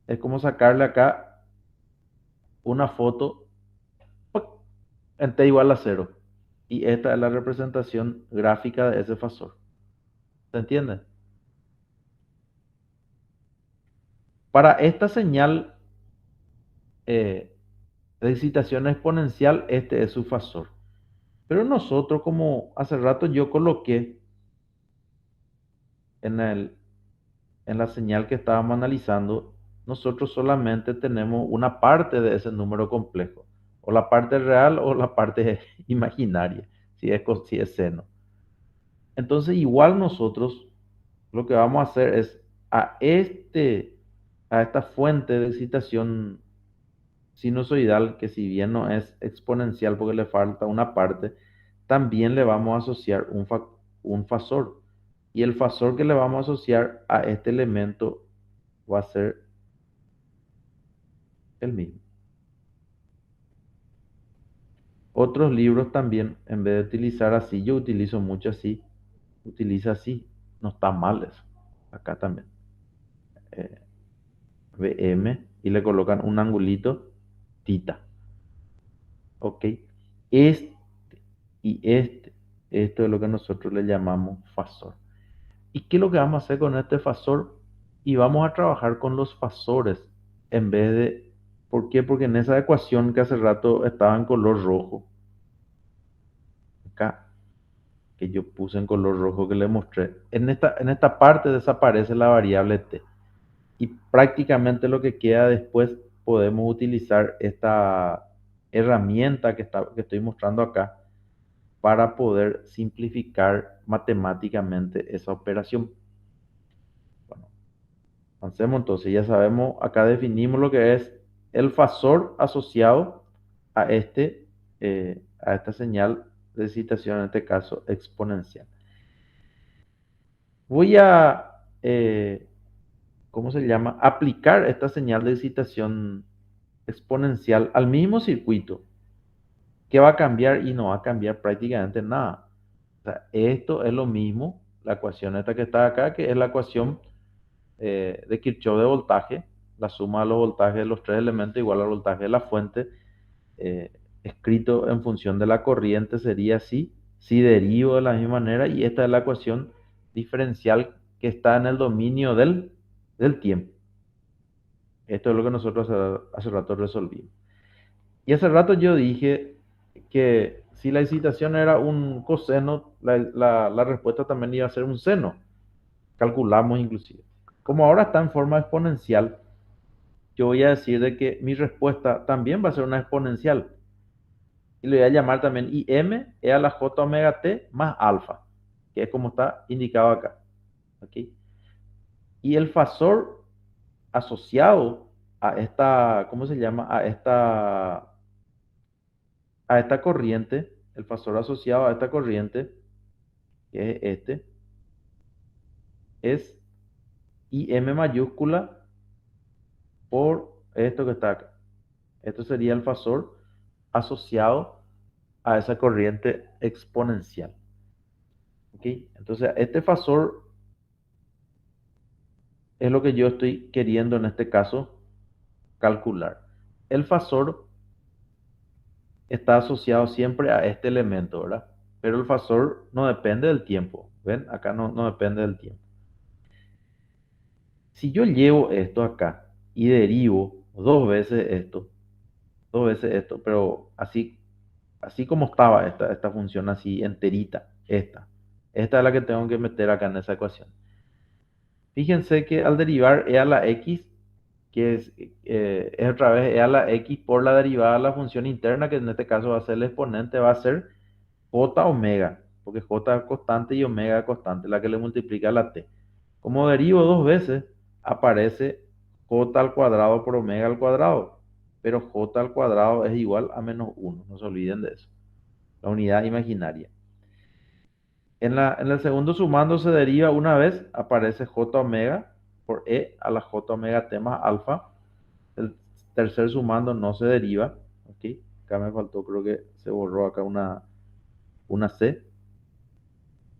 es como sacarle acá una foto ¡puc! En t igual a cero. Y esta es la representación gráfica de ese fasor. ¿Se entiende? Para esta señal eh, de excitación exponencial, este es su fasor. Pero nosotros, como hace rato yo coloqué en en la señal que estábamos analizando, nosotros solamente tenemos una parte de ese número complejo, o la parte real o la parte imaginaria, si es seno. Entonces, igual nosotros lo que vamos a hacer es a a esta fuente de excitación sinusoidal, que si bien no es exponencial porque le falta una parte, también le vamos a asociar un fasor. Y el fasor que le vamos a asociar a este elemento va a ser el mismo. Otros libros también, en vez de utilizar así, yo utilizo mucho así, utiliza así. No está mal eso. Acá también. Eh, VM y le colocan un angulito, tita. ¿Ok? Este y esto es lo que nosotros le llamamos fasor. ¿Y qué es lo que vamos a hacer con este fasor? Y vamos a trabajar con los fasores en vez de... ¿Por qué? Porque en esa ecuación que hace rato estaba en color rojo, acá, que yo puse en color rojo que le mostré, en esta parte desaparece la variable t. Y prácticamente lo que queda después podemos utilizar esta herramienta que estoy mostrando acá para poder simplificar matemáticamente esa operación. Bueno, avancemos entonces, ya sabemos, acá definimos lo que es el fasor asociado a a esta señal de excitación, en este caso exponencial. Voy a, ¿cómo se llama? Aplicar esta señal de excitación exponencial al mismo circuito. ¿Qué va a cambiar? Y no va a cambiar prácticamente nada. O sea, esto es lo mismo, la ecuación esta que está acá, que es la ecuación de Kirchhoff de voltaje, la suma de los voltajes de los tres elementos igual al voltaje de la fuente. escrito en función de la corriente sería así, si derivo de la misma manera, y esta es la ecuación diferencial que está en el dominio del tiempo. Esto es lo que nosotros hace rato resolvimos. Y hace rato yo dije que si la excitación era un coseno, la respuesta también iba a ser un seno. Calculamos inclusive. Como ahora está en forma exponencial, yo voy a decir de que mi respuesta también va a ser una exponencial. Y le voy a llamar también IM e a la J omega T más alfa, que es como está indicado acá. ¿Ok? Y el fasor asociado a esta, ¿cómo se llama? A esta corriente, el fasor asociado a esta corriente, que es este, es IM mayúscula por esto que está acá. Esto sería el fasor asociado a esa corriente exponencial. ¿Ok? Entonces, este fasor es lo que yo estoy queriendo en este caso calcular. El fasor está asociado siempre a este elemento, ¿verdad? Pero el fasor no depende del tiempo. ¿Ven? Acá no depende del tiempo. Si yo llevo esto acá y derivo dos veces esto, pero así como estaba esta función así enterita, esta es la que tengo que meter acá en esa ecuación. Fíjense que al derivar e a la x, que es otra vez e a la x por la derivada de la función interna, que en este caso va a ser el exponente, va a ser j omega, porque j es constante y omega es constante, la que le multiplica a la t. Como derivo dos veces, aparece j al cuadrado por omega al cuadrado, pero j al cuadrado es igual a menos 1, no se olviden de eso, la unidad imaginaria. En el segundo sumando se deriva una vez, aparece j omega por e a la j omega t más alfa. El tercer sumando no se deriva. ¿Ok? Acá me faltó, creo que se borró acá una c.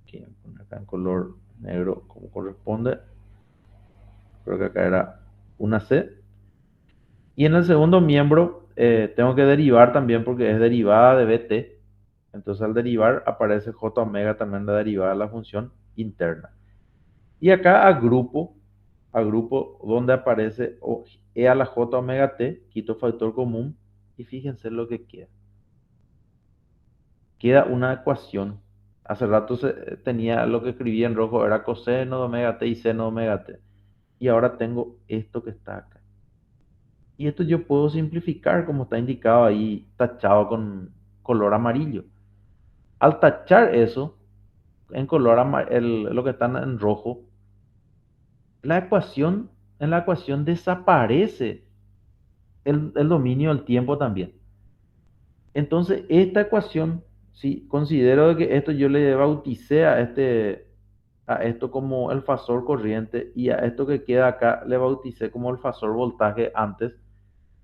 Ok, voy a poner acá en color negro como corresponde. Creo que acá era una c. Y en el segundo miembro tengo que derivar también porque es derivada de bt. Entonces al derivar aparece j omega también la derivada de la función interna. Y acá a grupo donde aparece e a la j omega t, quito factor común y fíjense lo que queda. Queda una ecuación. Hace rato tenía lo que escribía en rojo, era coseno de omega t y seno de omega t. Y ahora tengo esto que está acá. Y esto yo puedo simplificar como está indicado ahí, tachado con color amarillo. Al tachar eso en color lo que está en rojo, la ecuación, en la ecuación desaparece el dominio del tiempo también. Entonces, esta ecuación, si considero que esto yo le bauticé a esto como el fasor corriente y a esto que queda acá le bauticé como el fasor voltaje antes,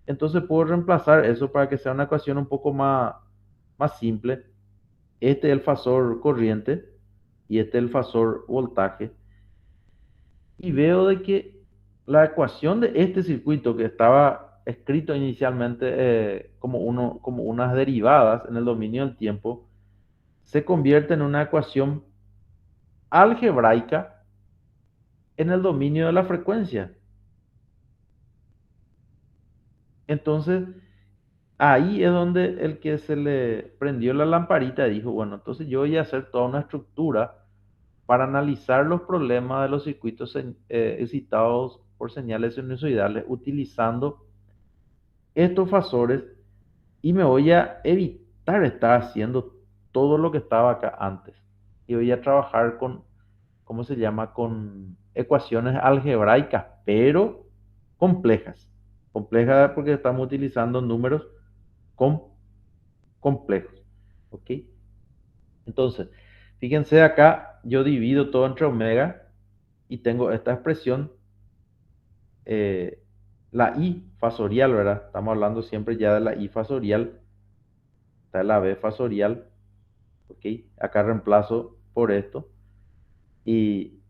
entonces puedo reemplazar eso para que sea una ecuación un poco más simple. Este es el fasor corriente y este es el fasor voltaje. Y veo de que la ecuación de este circuito que estaba escrito inicialmente como unas derivadas en el dominio del tiempo, se convierte en una ecuación algebraica en el dominio de la frecuencia. Entonces, ahí es donde el que se le prendió la lamparita dijo, bueno, entonces yo voy a hacer toda una estructura para analizar los problemas de los circuitos excitados por señales sinusoidales utilizando estos fasores y me voy a evitar estar haciendo todo lo que estaba acá antes. Y voy a trabajar con, ¿cómo se llama? Con ecuaciones algebraicas, pero complejas. Complejas porque estamos utilizando números com- complejos. ¿Ok? Entonces, fíjense acá, yo divido todo entre omega y tengo esta expresión, eh, la I fasorial, ¿verdad? Estamos hablando siempre ya de la I fasorial, está la B fasorial, ¿ok? Acá reemplazo por esto y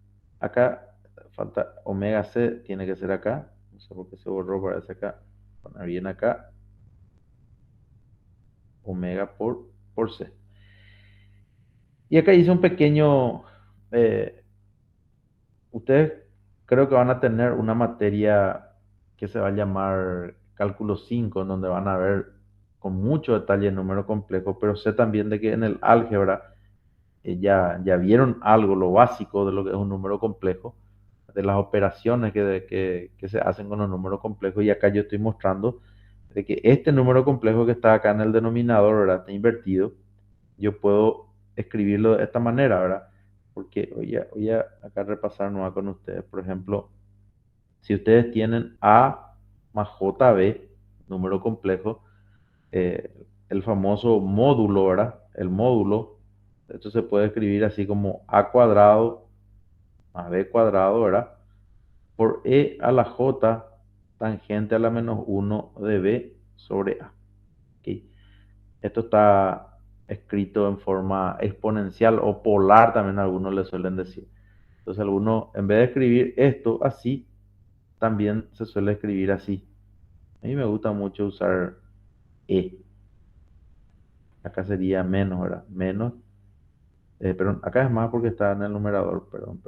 acá falta omega C, tiene que ser acá, no sé por qué se borró, parece acá, poner bien acá, omega por C. Y acá hice un pequeño, eh, ustedes creo que van a tener una materia que se va a llamar cálculo 5 en donde van a ver con mucho detalle el número complejo, pero sé también de que en el álgebra ya vieron algo, lo básico de lo que es un número complejo, de las operaciones que se hacen con los números complejos, y acá yo estoy mostrando de que este número complejo que está acá en el denominador, ¿verdad? Está invertido, yo puedo escribirlo de esta manera, ¿verdad? Porque voy a acá repasar nueva con ustedes. Por ejemplo, si ustedes tienen A más JB, número complejo, el famoso módulo, ¿verdad? El módulo, esto se puede escribir así como A cuadrado más B cuadrado, ¿verdad? Por E a la J tangente a la menos uno de B sobre A. ¿Ok? Esto está escrito en forma exponencial o polar, también algunos le suelen decir. Entonces algunos, en vez de escribir esto así, también se suele escribir así. A mí me gusta mucho usar E. Acá sería menos, ¿verdad? Menos. Perdón, acá es más porque está en el numerador. Perdón.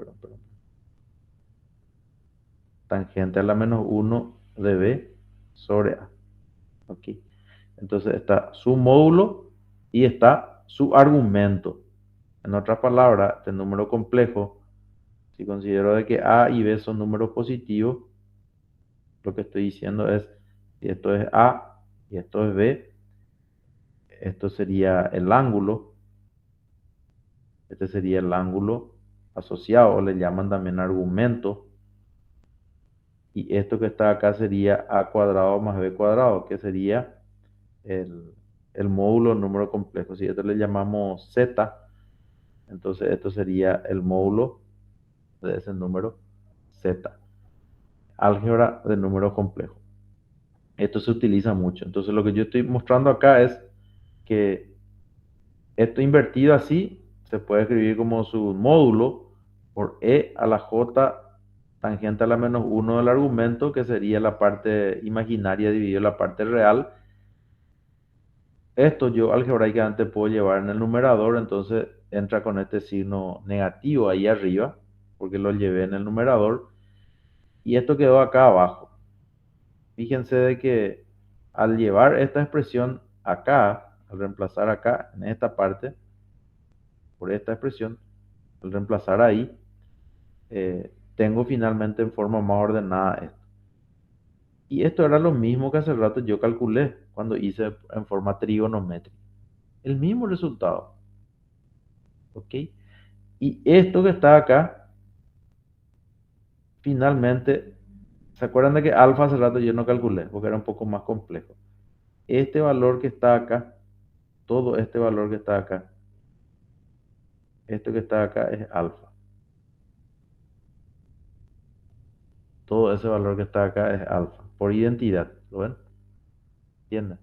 Tangente a la menos uno de B sobre A. Ok. Entonces está su módulo y está su argumento. En otras palabras, este número complejo, si considero de que A y B son números positivos, lo que estoy diciendo es, si esto es A y esto es B, esto sería el ángulo, este sería el ángulo asociado, o le llaman también argumento, y esto que está acá sería A cuadrado más B cuadrado, que sería el, el módulo número complejo. Si esto le llamamos Z, entonces esto sería el módulo de ese número Z. Álgebra de números complejos. Esto se utiliza mucho. Entonces lo que yo estoy mostrando acá es que esto invertido así se puede escribir como su módulo por E a la J tangente a la menos uno del argumento, que sería la parte imaginaria dividido la parte real. Esto yo algebraicamente puedo llevar en el numerador, entonces entra con este signo negativo ahí arriba, porque lo llevé en el numerador, y esto quedó acá abajo. Fíjense de que al llevar esta expresión acá, al reemplazar acá en esta parte, por esta expresión, al reemplazar ahí, tengo finalmente en forma más ordenada esto. Y esto era lo mismo que hace rato yo calculé cuando hice en forma trigonométrica. El mismo resultado. ¿Ok? Y esto que está acá, finalmente, ¿se acuerdan de que alfa hace rato yo no calculé porque era un poco más complejo? Este valor que está acá, todo este valor que está acá, esto que está acá es alfa. Todo ese valor que está acá es alfa, por identidad, ¿lo ven? ¿Entienden?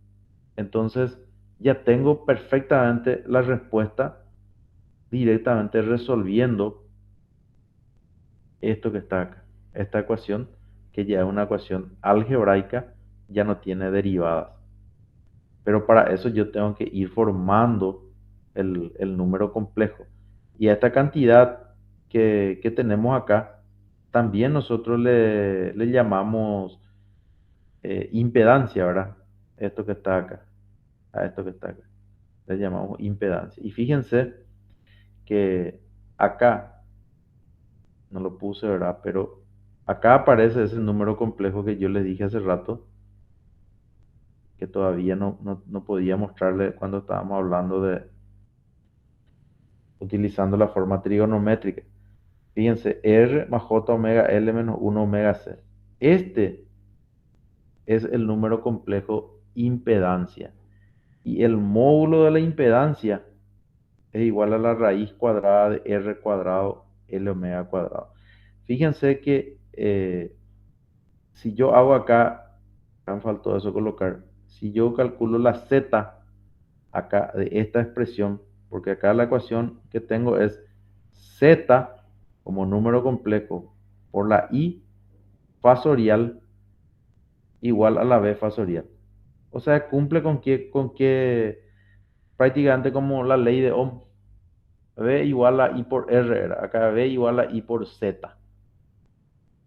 Entonces, ya tengo perfectamente la respuesta directamente resolviendo esto que está acá. Esta ecuación, que ya es una ecuación algebraica, ya no tiene derivadas. Pero para eso yo tengo que ir formando el número complejo. Y a esta cantidad que tenemos acá, también nosotros le llamamos impedancia, ¿verdad? Esto que está acá, a esto que está acá, le llamamos impedancia. Y fíjense que acá, no lo puse, ¿verdad? Pero acá aparece ese número complejo que yo les dije hace rato, que todavía no podía mostrarle cuando estábamos hablando de utilizando la forma trigonométrica. Fíjense, R más J omega L menos 1 omega C. Este es el número complejo impedancia. Y el módulo de la impedancia es igual a la raíz cuadrada de R cuadrado L omega cuadrado. Fíjense que si yo hago acá, me faltó eso colocar, si yo calculo la Z acá de esta expresión, porque acá la ecuación que tengo es Z como número complejo por la I fasorial igual a la B fasorial. O sea, cumple con qué prácticamente como la ley de Ohm. V igual a I por R era. Acá V igual a I por Z.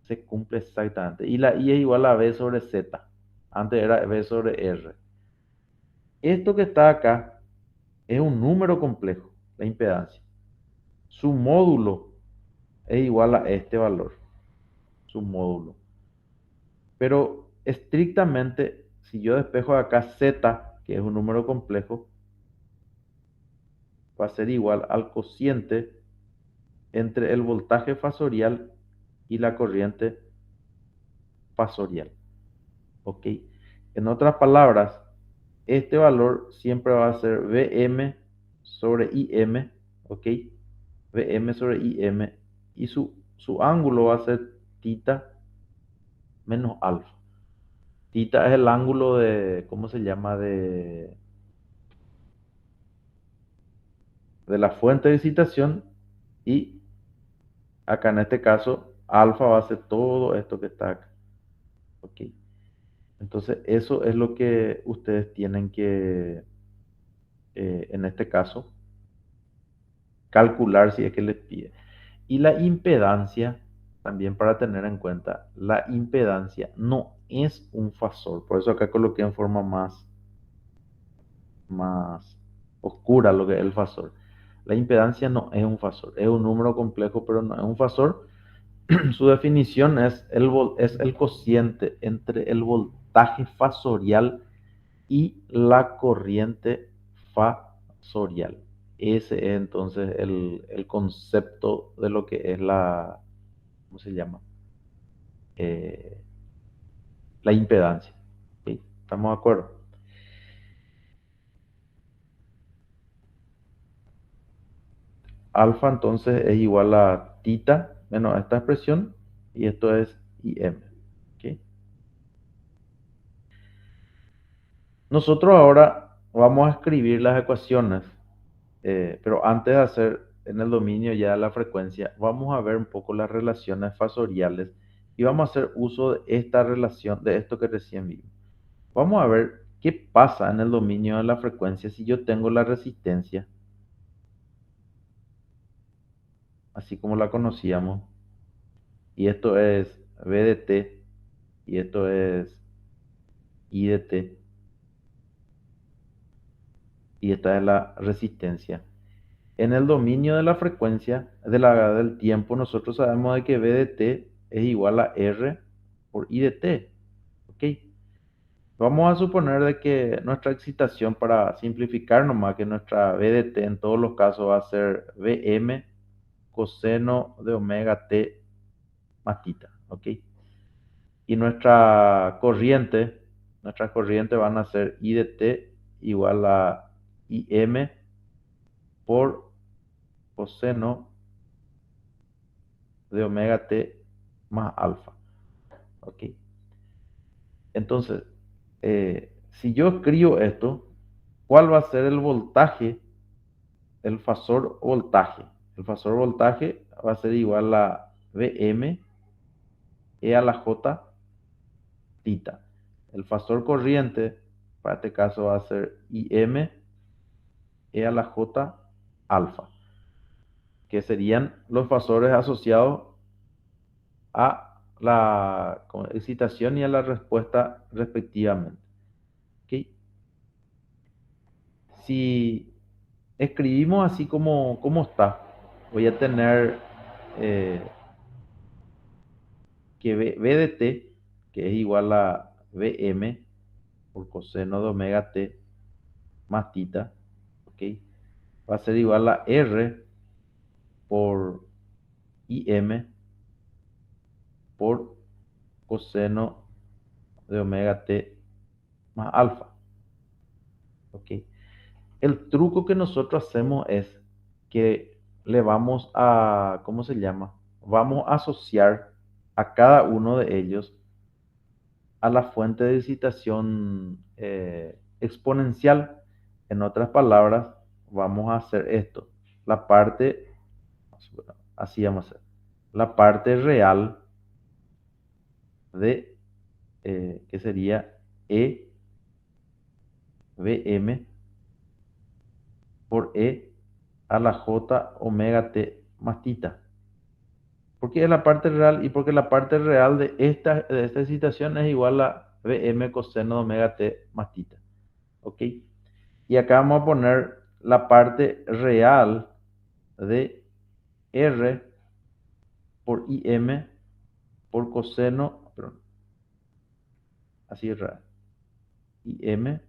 Se cumple exactamente. Y la I es igual a V sobre Z. Antes era V sobre R. Esto que está acá es un número complejo, la impedancia. Su módulo es igual a este valor, su módulo. Pero estrictamente, si yo despejo acá Z, que es un número complejo, va a ser igual al cociente entre el voltaje fasorial y la corriente fasorial. ¿Ok? En otras palabras, este valor siempre va a ser Vm sobre Im, ¿ok? Vm sobre Im, y su ángulo va a ser tita menos alfa. Tita es el ángulo de, ¿cómo se llama? De la fuente de excitación, y acá en este caso alfa va a ser todo esto que está acá. ¿Ok? Entonces eso es lo que ustedes tienen que, en este caso, calcular si es que les pide. Y la impedancia, también para tener en cuenta, la impedancia no es un fasor. Por eso acá coloqué en forma más oscura lo que es el fasor. La impedancia no es un fasor, es un número complejo, pero no es un fasor. Su definición es es el cociente entre el voltaje fasorial y la corriente fasorial. Ese es entonces el concepto de lo que es ¿cómo se llama? Eh, la impedancia. ¿Sí? ¿Estamos de acuerdo? Alfa entonces es igual a tita menos esta expresión, y esto es Im. ¿Ok? Nosotros ahora vamos a escribir las ecuaciones, pero antes de hacer en el dominio ya la frecuencia, vamos a ver un poco las relaciones fasoriales y vamos a hacer uso de esta relación, de esto que recién vimos. Vamos a ver qué pasa en el dominio de la frecuencia si yo tengo la resistencia, así como la conocíamos, y esto es V de t, y esto es I de t, y esta es la resistencia. En el dominio de la frecuencia, del tiempo, nosotros sabemos de que V de t es igual a R por I de t. ¿Ok? Vamos a suponer de que nuestra excitación, para simplificar nomás, que nuestra V de t en todos los casos va a ser Vm coseno de omega t más tita. ¿Ok? Y nuestras corrientes van a ser I de t igual a Im por coseno de omega t más alfa. ¿Ok? Entonces, si yo escribo esto, ¿cuál va a ser el voltaje, el fasor voltaje? El fasor voltaje va a ser igual a Vm e a la j tita. El fasor corriente, para este caso, va a ser Im e a la j alfa, que serían los fasores asociados a la excitación y a la respuesta respectivamente. ¿Ok? Si escribimos así como está, voy a tener eh, que v de t, que es igual a Vm por coseno de omega t más tita, ¿ok? Va a ser igual a R por Im por coseno de omega t más alfa, ¿ok? El truco que nosotros hacemos es que le vamos a, ¿cómo se llama? Vamos a asociar a cada uno de ellos a la fuente de excitación exponencial. En otras palabras, vamos a hacer esto. La parte, así vamos a hacer. La parte real de, que sería E Vm por E a la J omega T más tita. Porque es la parte real y porque la parte real de esta excitación es igual a Vm coseno de omega T más tita. ¿Ok? Y acá vamos a poner la parte real de R por Im por coseno, perdón, así es real. Im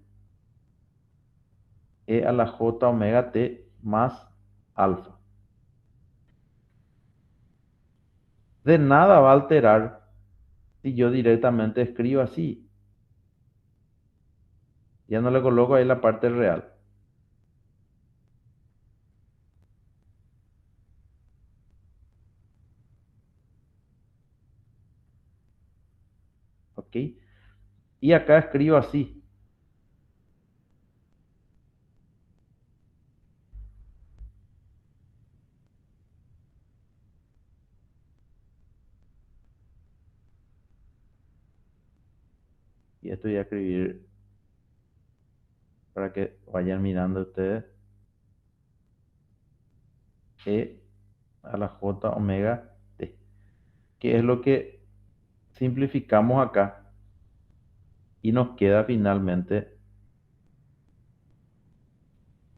E a la J omega T más alfa. De nada va a alterar si yo directamente escribo así. Ya no le coloco ahí la parte real. ¿Ok? Y acá escribo así. Y esto voy a escribir para que vayan mirando ustedes. E a la J omega T. Que es lo que simplificamos acá. Y nos queda finalmente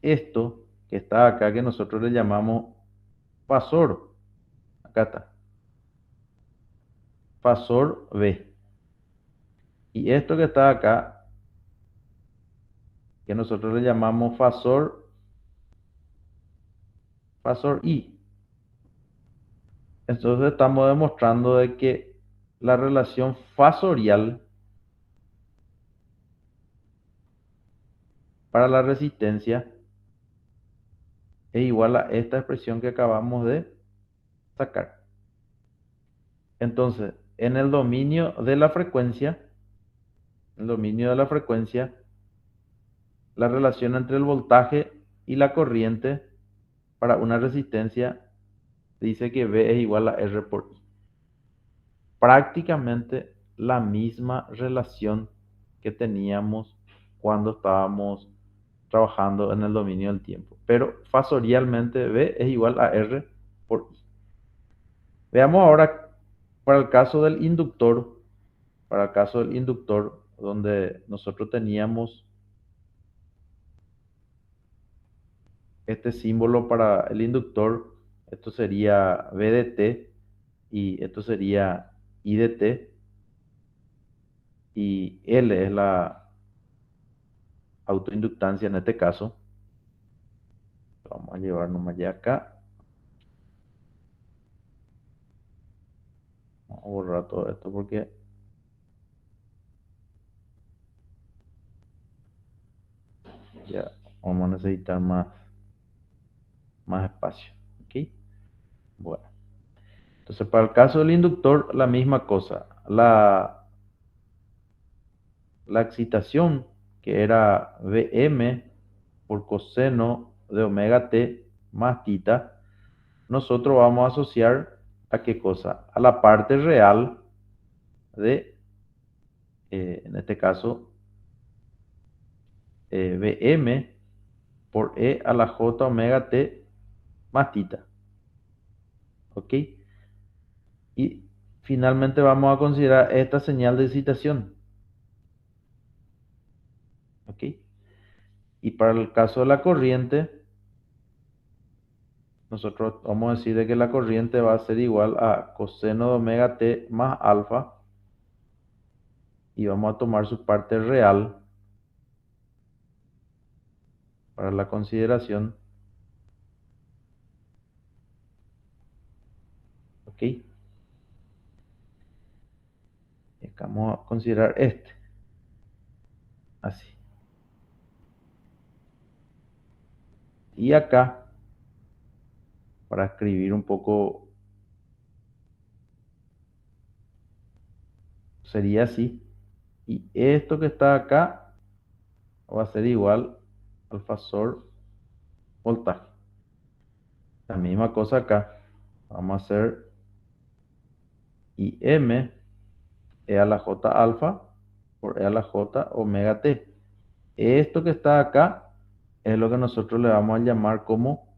esto que está acá, que nosotros le llamamos fasor. Acá está. Fasor B. Y esto que está acá, que nosotros le llamamos fasor I. Entonces estamos demostrando de que la relación fasorial para la resistencia es igual a esta expresión que acabamos de sacar. Entonces, en el dominio de la frecuencia, la relación entre el voltaje y la corriente para una resistencia dice que V es igual a R por I. Prácticamente la misma relación que teníamos cuando estábamos trabajando en el dominio del tiempo. Pero fasorialmente V es igual a R por I. Veamos ahora para el caso del inductor, donde nosotros teníamos este símbolo para el inductor, esto sería V de T y esto sería I de T y L es la autoinductancia en este caso. Vamos a llevar nomás ya acá. Vamos a borrar todo esto porque ya vamos a necesitar más espacio. ¿Ok? Bueno. Entonces, para el caso del inductor, la misma cosa. La excitación, que era Vm por coseno de omega t más tita, nosotros vamos a asociar a qué cosa? A la parte real de, en este caso, Vm por E a la J omega t más tita. ¿Ok? Y finalmente vamos a considerar esta señal de excitación. ¿Ok? Y para el caso de la corriente, nosotros vamos a decir de que la corriente va a ser igual a coseno de omega t más alfa y vamos a tomar su parte real para la consideración. ¿Ok? Y acá vamos a considerar este. Así. Y acá, para escribir un poco, sería así. Y esto que está acá va a ser igual al fasor voltaje. La misma cosa acá. Vamos a hacer Im E a la J alfa por E a la J omega T. Esto que está acá es lo que nosotros le vamos a llamar como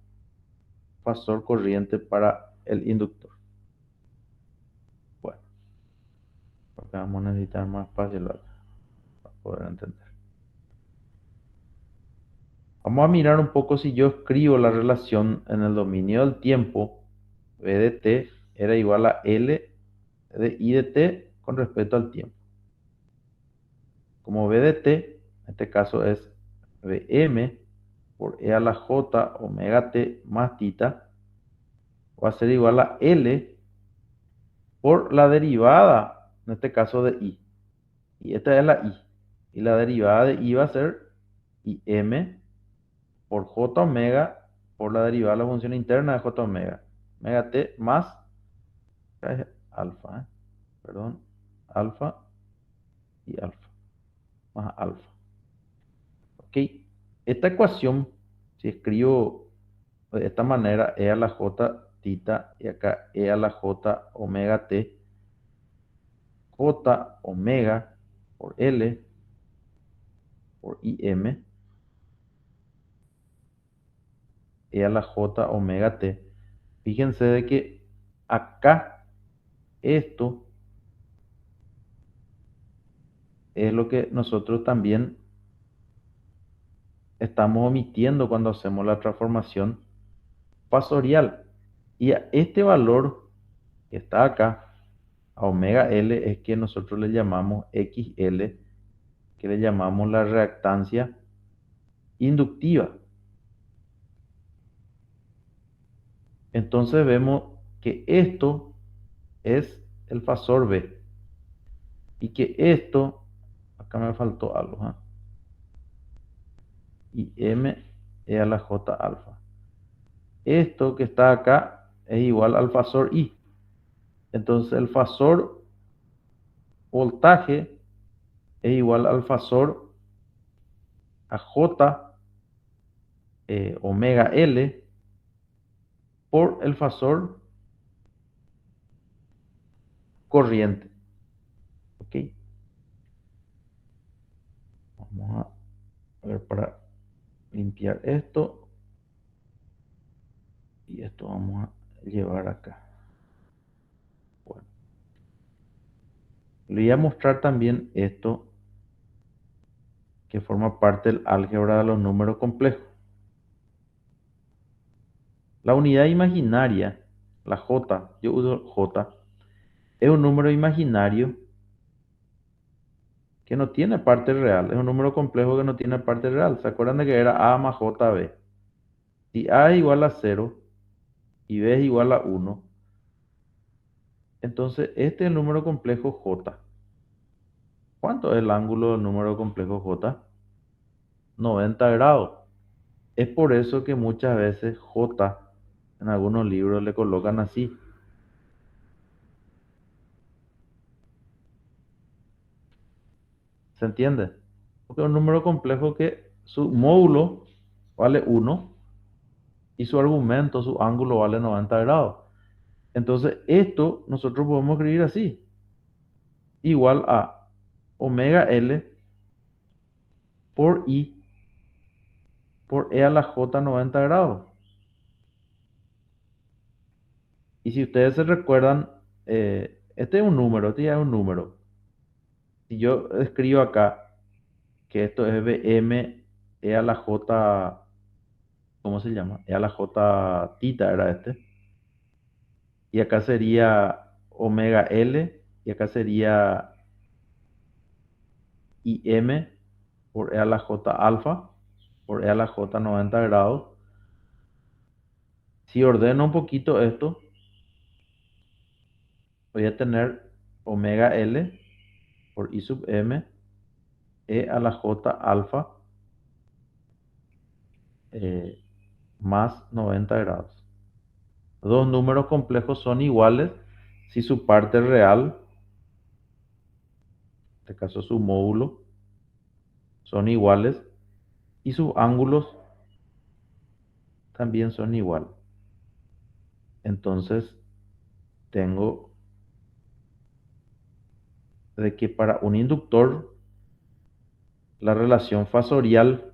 fasor corriente para el inductor. Bueno, porque vamos a necesitar más espacio para poder entender. Vamos a mirar un poco si yo escribo la relación en el dominio del tiempo, V de t era igual a L de I de t con respecto al tiempo. Como V de t, en este caso es Vm por E a la J omega t más tita, va a ser igual a L por la derivada, en este caso de I. Y esta es la I. Y la derivada de I va a ser Im por J omega por la derivada de la función interna de J omega. Omega t más alfa, perdón, alfa y alfa, más alfa. Ok, esta ecuación, si escribo de esta manera, E a la J tita y acá E a la J omega t, J omega por L por Im, E a la J omega t. Fíjense de que acá esto es lo que nosotros también estamos omitiendo cuando hacemos la transformación fasorial. Y a este valor que está acá, a omega L, es que nosotros le llamamos XL, que le llamamos la reactancia inductiva. Entonces vemos que esto es el fasor B y que esto, acá me faltó algo, ¿eh? Y M es a la J alfa. Esto que está acá es igual al fasor I. Entonces el fasor voltaje es igual al fasor a J omega L por el fasor corriente. ¿Ok? Vamos a ver para limpiar esto. Y esto vamos a llevar acá. Bueno, le voy a mostrar también esto que forma parte del álgebra de los números complejos. La unidad imaginaria, la J, yo uso J, es un número imaginario que no tiene parte real. Es un número complejo que no tiene parte real. ¿Se acuerdan de que era A más JB? Si A es igual a 0 y B es igual a 1, entonces este es el número complejo J. ¿Cuánto es el ángulo del número complejo J? 90 grados. Es por eso que muchas veces J en algunos libros le colocan así. ¿Se entiende? Porque es un número complejo que su módulo vale 1 y su argumento, su ángulo vale 90 grados. Entonces, esto nosotros podemos escribir así. Igual a omega L por I por E a la J 90 grados. Y si ustedes se recuerdan, este es un número, este ya es un número. Si yo escribo acá que esto es Bm E a la J, ¿cómo se llama? E a la J tita era este. Y acá sería omega L y acá sería Im por E a la J alfa por E a la J 90 grados. Si ordeno un poquito esto, voy a tener omega L por I sub M E a la J alfa eh, más 90 grados. Dos números complejos son iguales si su parte real, en este caso su módulo, son iguales y sus ángulos también son iguales. Entonces tengo de que para un inductor la relación fasorial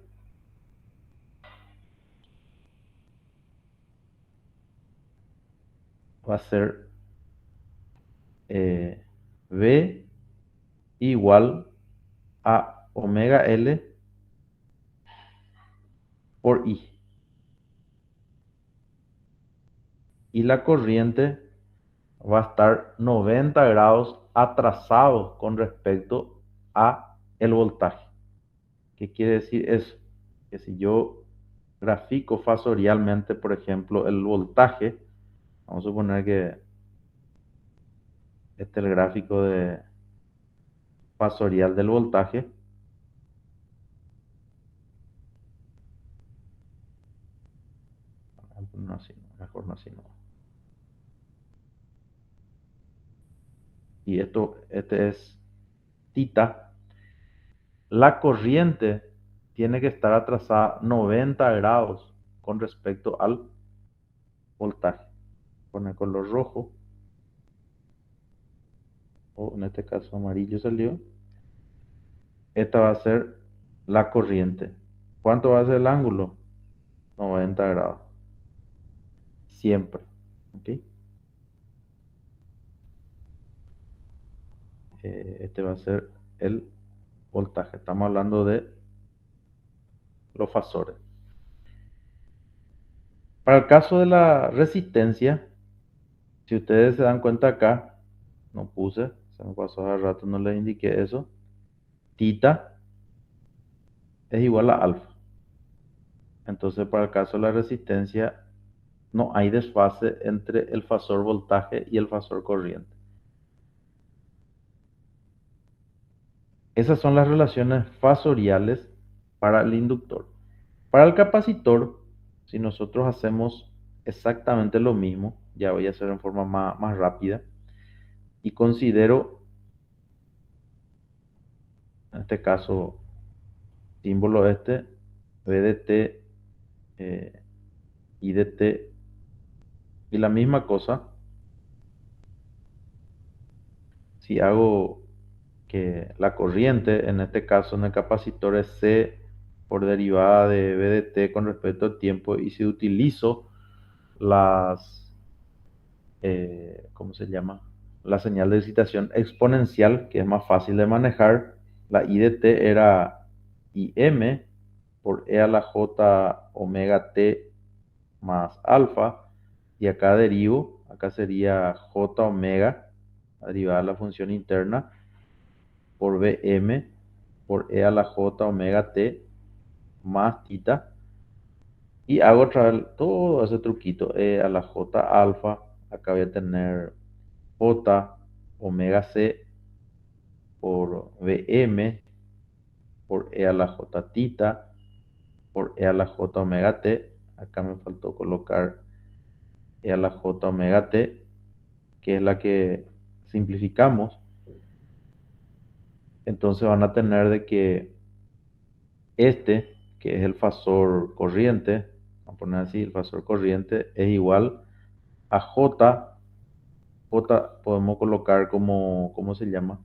va a ser V igual a omega L por I. Y la corriente va a estar 90 grados atrasado con respecto a el voltaje. ¿Qué quiere decir eso? Que si yo grafico fasorialmente, por ejemplo, el voltaje, vamos a suponer que este es el gráfico fasorial del voltaje. No, así no, mejor no así no. Y este es tita. La corriente tiene que estar atrasada 90 grados con respecto al voltaje. Con el color rojo, o en este caso amarillo salió. Esta va a ser la corriente. ¿Cuánto va a ser el ángulo? 90 grados. Siempre. ¿Ok? Este va a ser el voltaje. Estamos hablando de los fasores. Para el caso de la resistencia, si ustedes se dan cuenta acá, no puse, se me pasó hace rato, no les indiqué eso. Tita es igual a alfa. Entonces, para el caso de la resistencia, no hay desfase entre el fasor voltaje y el fasor corriente. Esas son las relaciones fasoriales para el inductor. Para el capacitor, si nosotros hacemos exactamente lo mismo, ya voy a hacer en forma más rápida, y considero, en este caso, símbolo este, VDT, IDT, y la misma cosa, si hago que la corriente, en este caso en el capacitor, es C por derivada de VDT con respecto al tiempo, y si utilizo las, ¿cómo se llama? La señal de excitación exponencial, que es más fácil de manejar. La I de t era IM por E a la J omega t más alfa, y acá derivo, acá sería J omega, derivada de la función interna, por Vm por E a la J omega t más tita, y hago otra vez todo ese truquito, E a la J alfa, acá voy a tener J omega c por Vm por E a la J tita por E a la J omega t. Acá me faltó colocar E a la J omega t, que es la que simplificamos. Entonces van a tener de que este, que es el fasor corriente, vamos a poner así, el fasor corriente es igual a J. J podemos colocar como, ¿cómo se llama?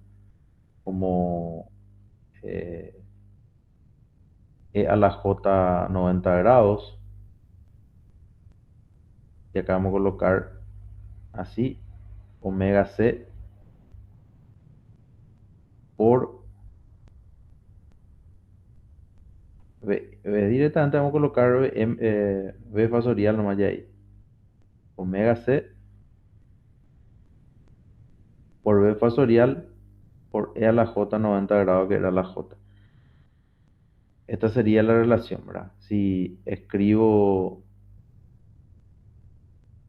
Como eh, E a la J 90 grados. Y acá vamos a colocar así, omega C por V. Directamente vamos a colocar V fasorial nomás ya ahí. Omega C por V fasorial por E a la J 90 grados, que era la J. Esta sería la relación, ¿verdad? Si escribo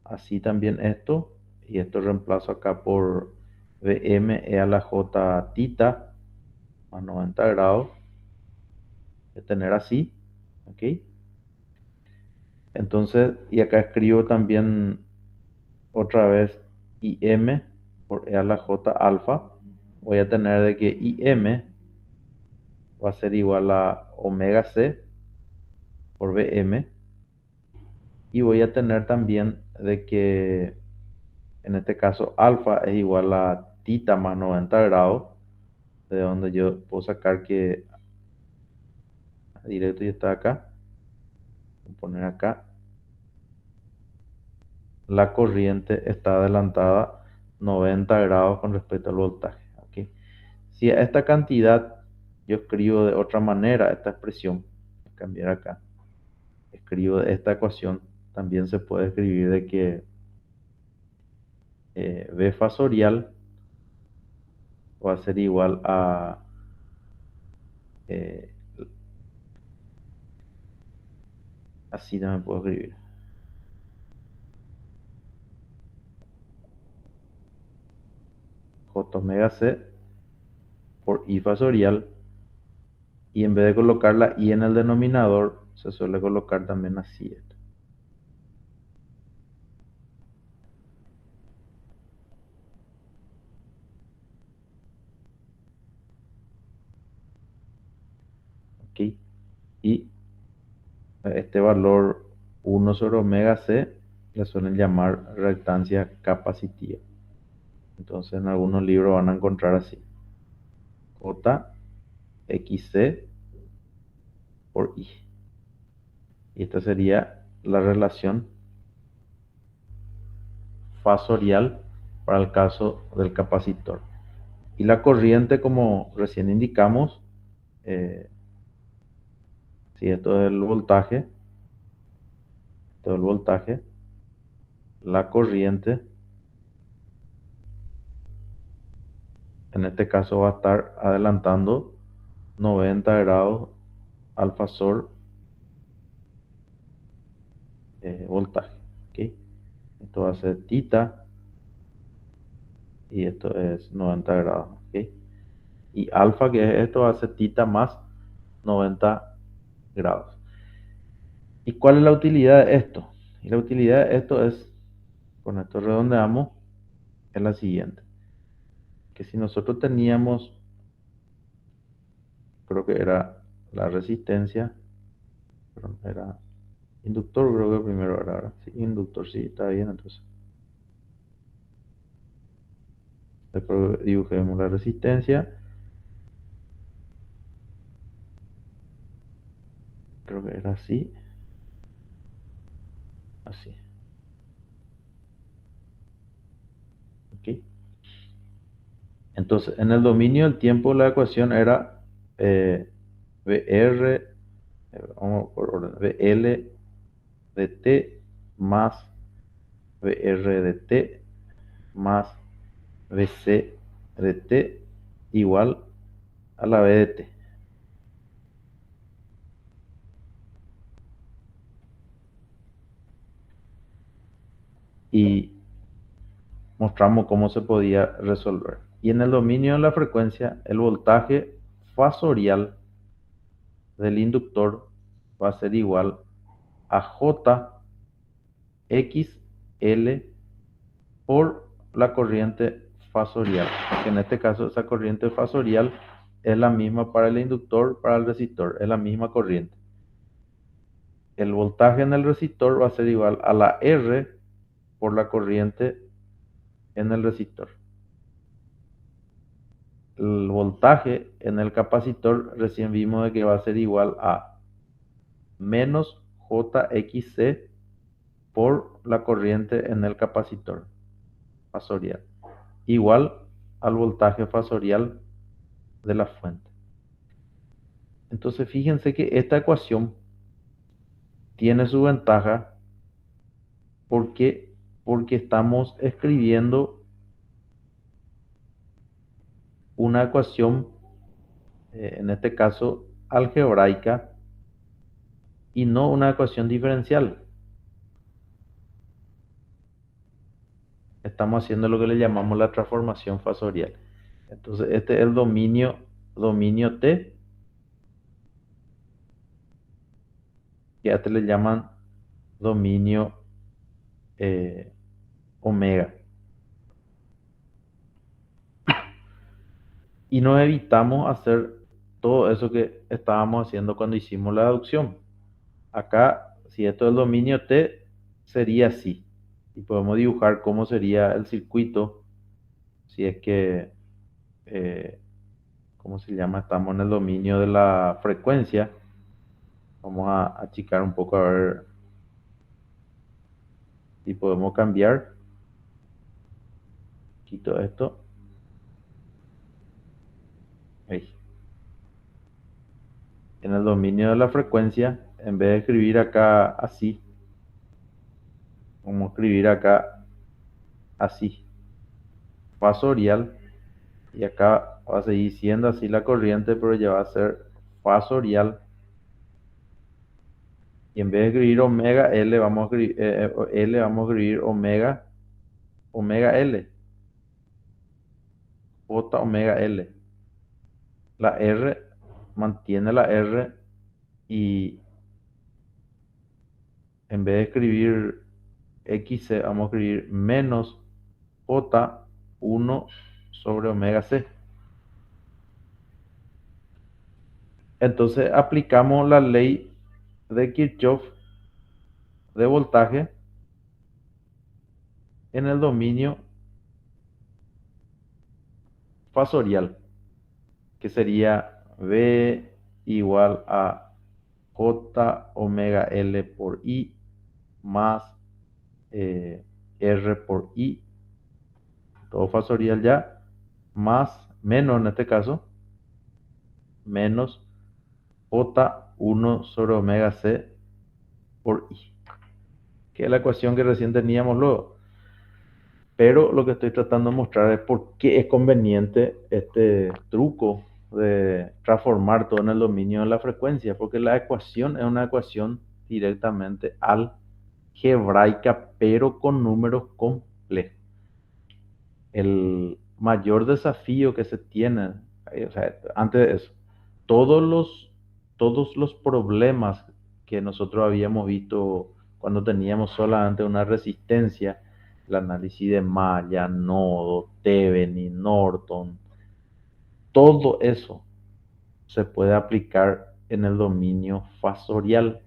así también esto, y esto reemplazo acá por Vm E a la J tita más 90 grados, de tener así, ¿ok? Entonces, y acá escribo también otra vez IM por E a la J alfa. Voy a tener de que IM va a ser igual a omega C por Vm. Y voy a tener también de que en este caso alfa es igual a tita más 90 grados, de donde yo puedo sacar que directo ya está acá. Voy a poner acá la corriente está adelantada 90 grados con respecto al voltaje. ¿Ok? Si a esta cantidad yo escribo de otra manera esta expresión, voy a cambiar acá, escribo esta ecuación, también se puede escribir de que V fasorial va a ser igual a eh, así también puedo escribir J omega C por I fasorial, y en vez de colocar la I en el denominador, se suele colocar también así esto. ¿Ok? Y este valor 1/omega C le suelen llamar reactancia capacitiva. Entonces en algunos libros van a encontrar así: JXC por I. Y esta sería la relación fasorial para el caso del capacitor. Y la corriente, como recién indicamos, eh, si esto es el voltaje, la corriente en este caso va a estar adelantando 90 grados al fasor voltaje. ¿Ok? Esto va a ser tita y esto es 90 grados. ¿Ok? Y alfa, que es esto, va a ser tita más 90 grados. ¿Y cuál es la utilidad de esto? Y la utilidad de esto es, con esto redondeamos, es la siguiente: que si nosotros teníamos, creo que era la resistencia, perdón, era inductor, creo que primero era, ¿verdad? Sí, inductor, sí, está bien. Entonces después dibujemos la resistencia, creo que era así, así. ¿Ok? Entonces, en el dominio del tiempo la ecuación era VR, vamos por orden, VL de t más VR de t más VC de t igual a la V de t. Y mostramos cómo se podía resolver. Y en el dominio de la frecuencia, el voltaje fasorial del inductor va a ser igual a J XL por la corriente fasorial. Que en este caso esa corriente fasorial es la misma para el inductor, para el resistor, es la misma corriente. El voltaje en el resistor va a ser igual a la R por la corriente en el resistor. El voltaje en el capacitor recién vimos de que va a ser igual a menos JXC por la corriente en el capacitor fasorial, igual al voltaje fasorial de la fuente. Entonces fíjense que esta ecuación tiene su ventaja porque, porque estamos escribiendo una ecuación, en este caso algebraica, y no una ecuación diferencial. Estamos haciendo lo que le llamamos la transformación fasorial. Entonces este es el dominio T, que a este le llaman dominio omega. Y nos evitamos hacer todo eso que estábamos haciendo cuando hicimos la deducción. Acá, si esto es el dominio T, sería así. Y podemos dibujar cómo sería el circuito si es que, eh, ¿cómo se llama? Estamos en el dominio de la frecuencia. Vamos a achicar un poco a ver y podemos cambiar. Quito esto. Ahí. En el dominio de la frecuencia, en vez de escribir acá así, vamos a escribir acá así, fasorial, y acá va a seguir siendo así la corriente, pero ya va a ser fasorial. Y en vez de escribir omega L, vamos a escribir, L, vamos a escribir omega, omega L, J omega L. La R mantiene la R y en vez de escribir XC, vamos a escribir menos J1 sobre omega C. Entonces aplicamos la ley de Kirchhoff de voltaje en el dominio fasorial, que sería V igual a J omega L por I más R por I, todo fasorial ya, más, menos en este caso, menos J1 sobre omega C por I, que es la ecuación que recién teníamos luego. Pero lo que estoy tratando de mostrar es por qué es conveniente este truco de transformar todo en el dominio de la frecuencia, porque la ecuación es una ecuación directamente algebraica, pero con números complejos. El mayor desafío que se tiene, o sea, antes de eso, todos los, todos los problemas que nosotros habíamos visto cuando teníamos solamente una resistencia, el análisis de malla, nodo, Thevenin, Norton, todo eso se puede aplicar en el dominio fasorial.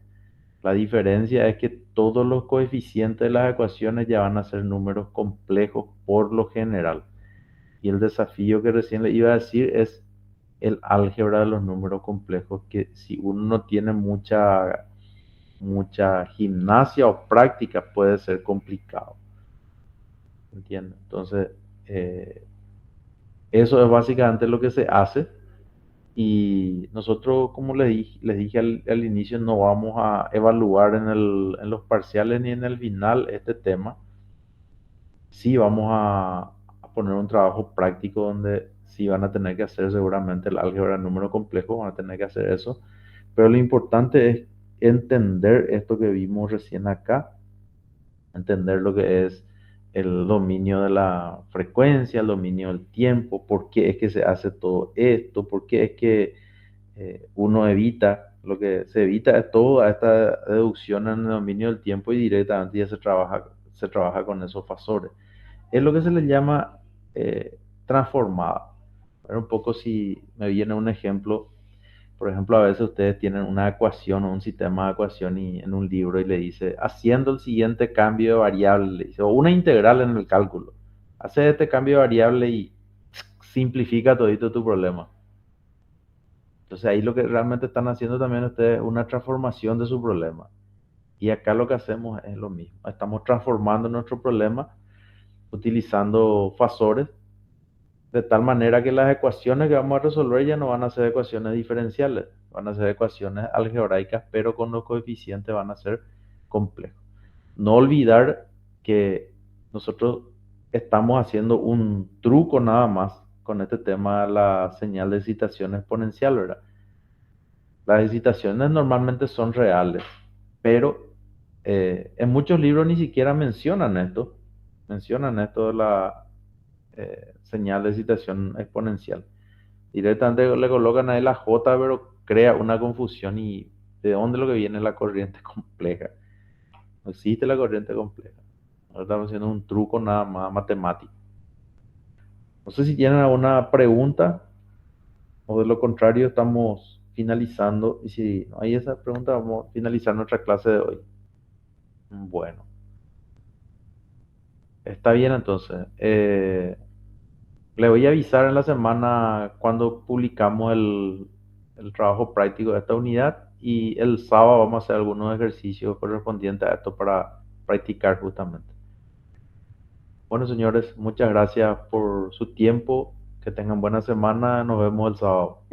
La diferencia es que todos los coeficientes de las ecuaciones ya van a ser números complejos por lo general. Y el desafío que recién le iba a decir es el álgebra de los números complejos, que si uno no tiene mucha gimnasia o práctica puede ser complicado. ¿Entiendes? Entonces, eh, eso es básicamente lo que se hace. Y nosotros, como les dije al inicio, no vamos a evaluar en los parciales ni en el final este tema. Sí vamos a poner un trabajo práctico donde sí van a tener que hacer seguramente el álgebra de número complejo, van a tener que hacer eso. Pero lo importante es entender esto que vimos recién acá, entender lo que es el dominio de la frecuencia, el dominio del tiempo, por qué es que se hace todo esto, por qué es que uno evita, lo que se evita es toda esta deducción en el dominio del tiempo y directamente ya se trabaja con esos fasores. Es lo que se le llama transformada. Pero un poco si me viene un ejemplo, por ejemplo, a veces ustedes tienen una ecuación o un sistema de ecuación y, en un libro y le dice, haciendo el siguiente cambio de variable, le dice, o una integral en el cálculo, hace este cambio de variable y simplifica todito tu problema. Entonces ahí lo que realmente están haciendo también ustedes es una transformación de su problema. Y acá lo que hacemos es lo mismo. Estamos transformando nuestro problema utilizando fasores de tal manera que las ecuaciones que vamos a resolver ya no van a ser ecuaciones diferenciales, van a ser ecuaciones algebraicas, pero con los coeficientes van a ser complejos. No olvidar que nosotros estamos haciendo un truco nada más con este tema de la señal de excitación exponencial, ¿verdad? Las excitaciones normalmente son reales, pero en muchos libros ni siquiera mencionan esto de la señal de excitación exponencial. Directamente le colocan ahí la J, pero crea una confusión y de dónde es lo que viene la corriente compleja. No existe la corriente compleja. Ahora estamos haciendo un truco nada más matemático. No sé si tienen alguna pregunta o de lo contrario estamos finalizando. Y si no hay esa pregunta, vamos a finalizar nuestra clase de hoy. Bueno, está bien entonces. Le voy a avisar en la semana cuando publicamos el trabajo práctico de esta unidad y el sábado vamos a hacer algunos ejercicios correspondientes a esto para practicar justamente. Bueno, señores, muchas gracias por su tiempo. Que tengan buena semana. Nos vemos el sábado.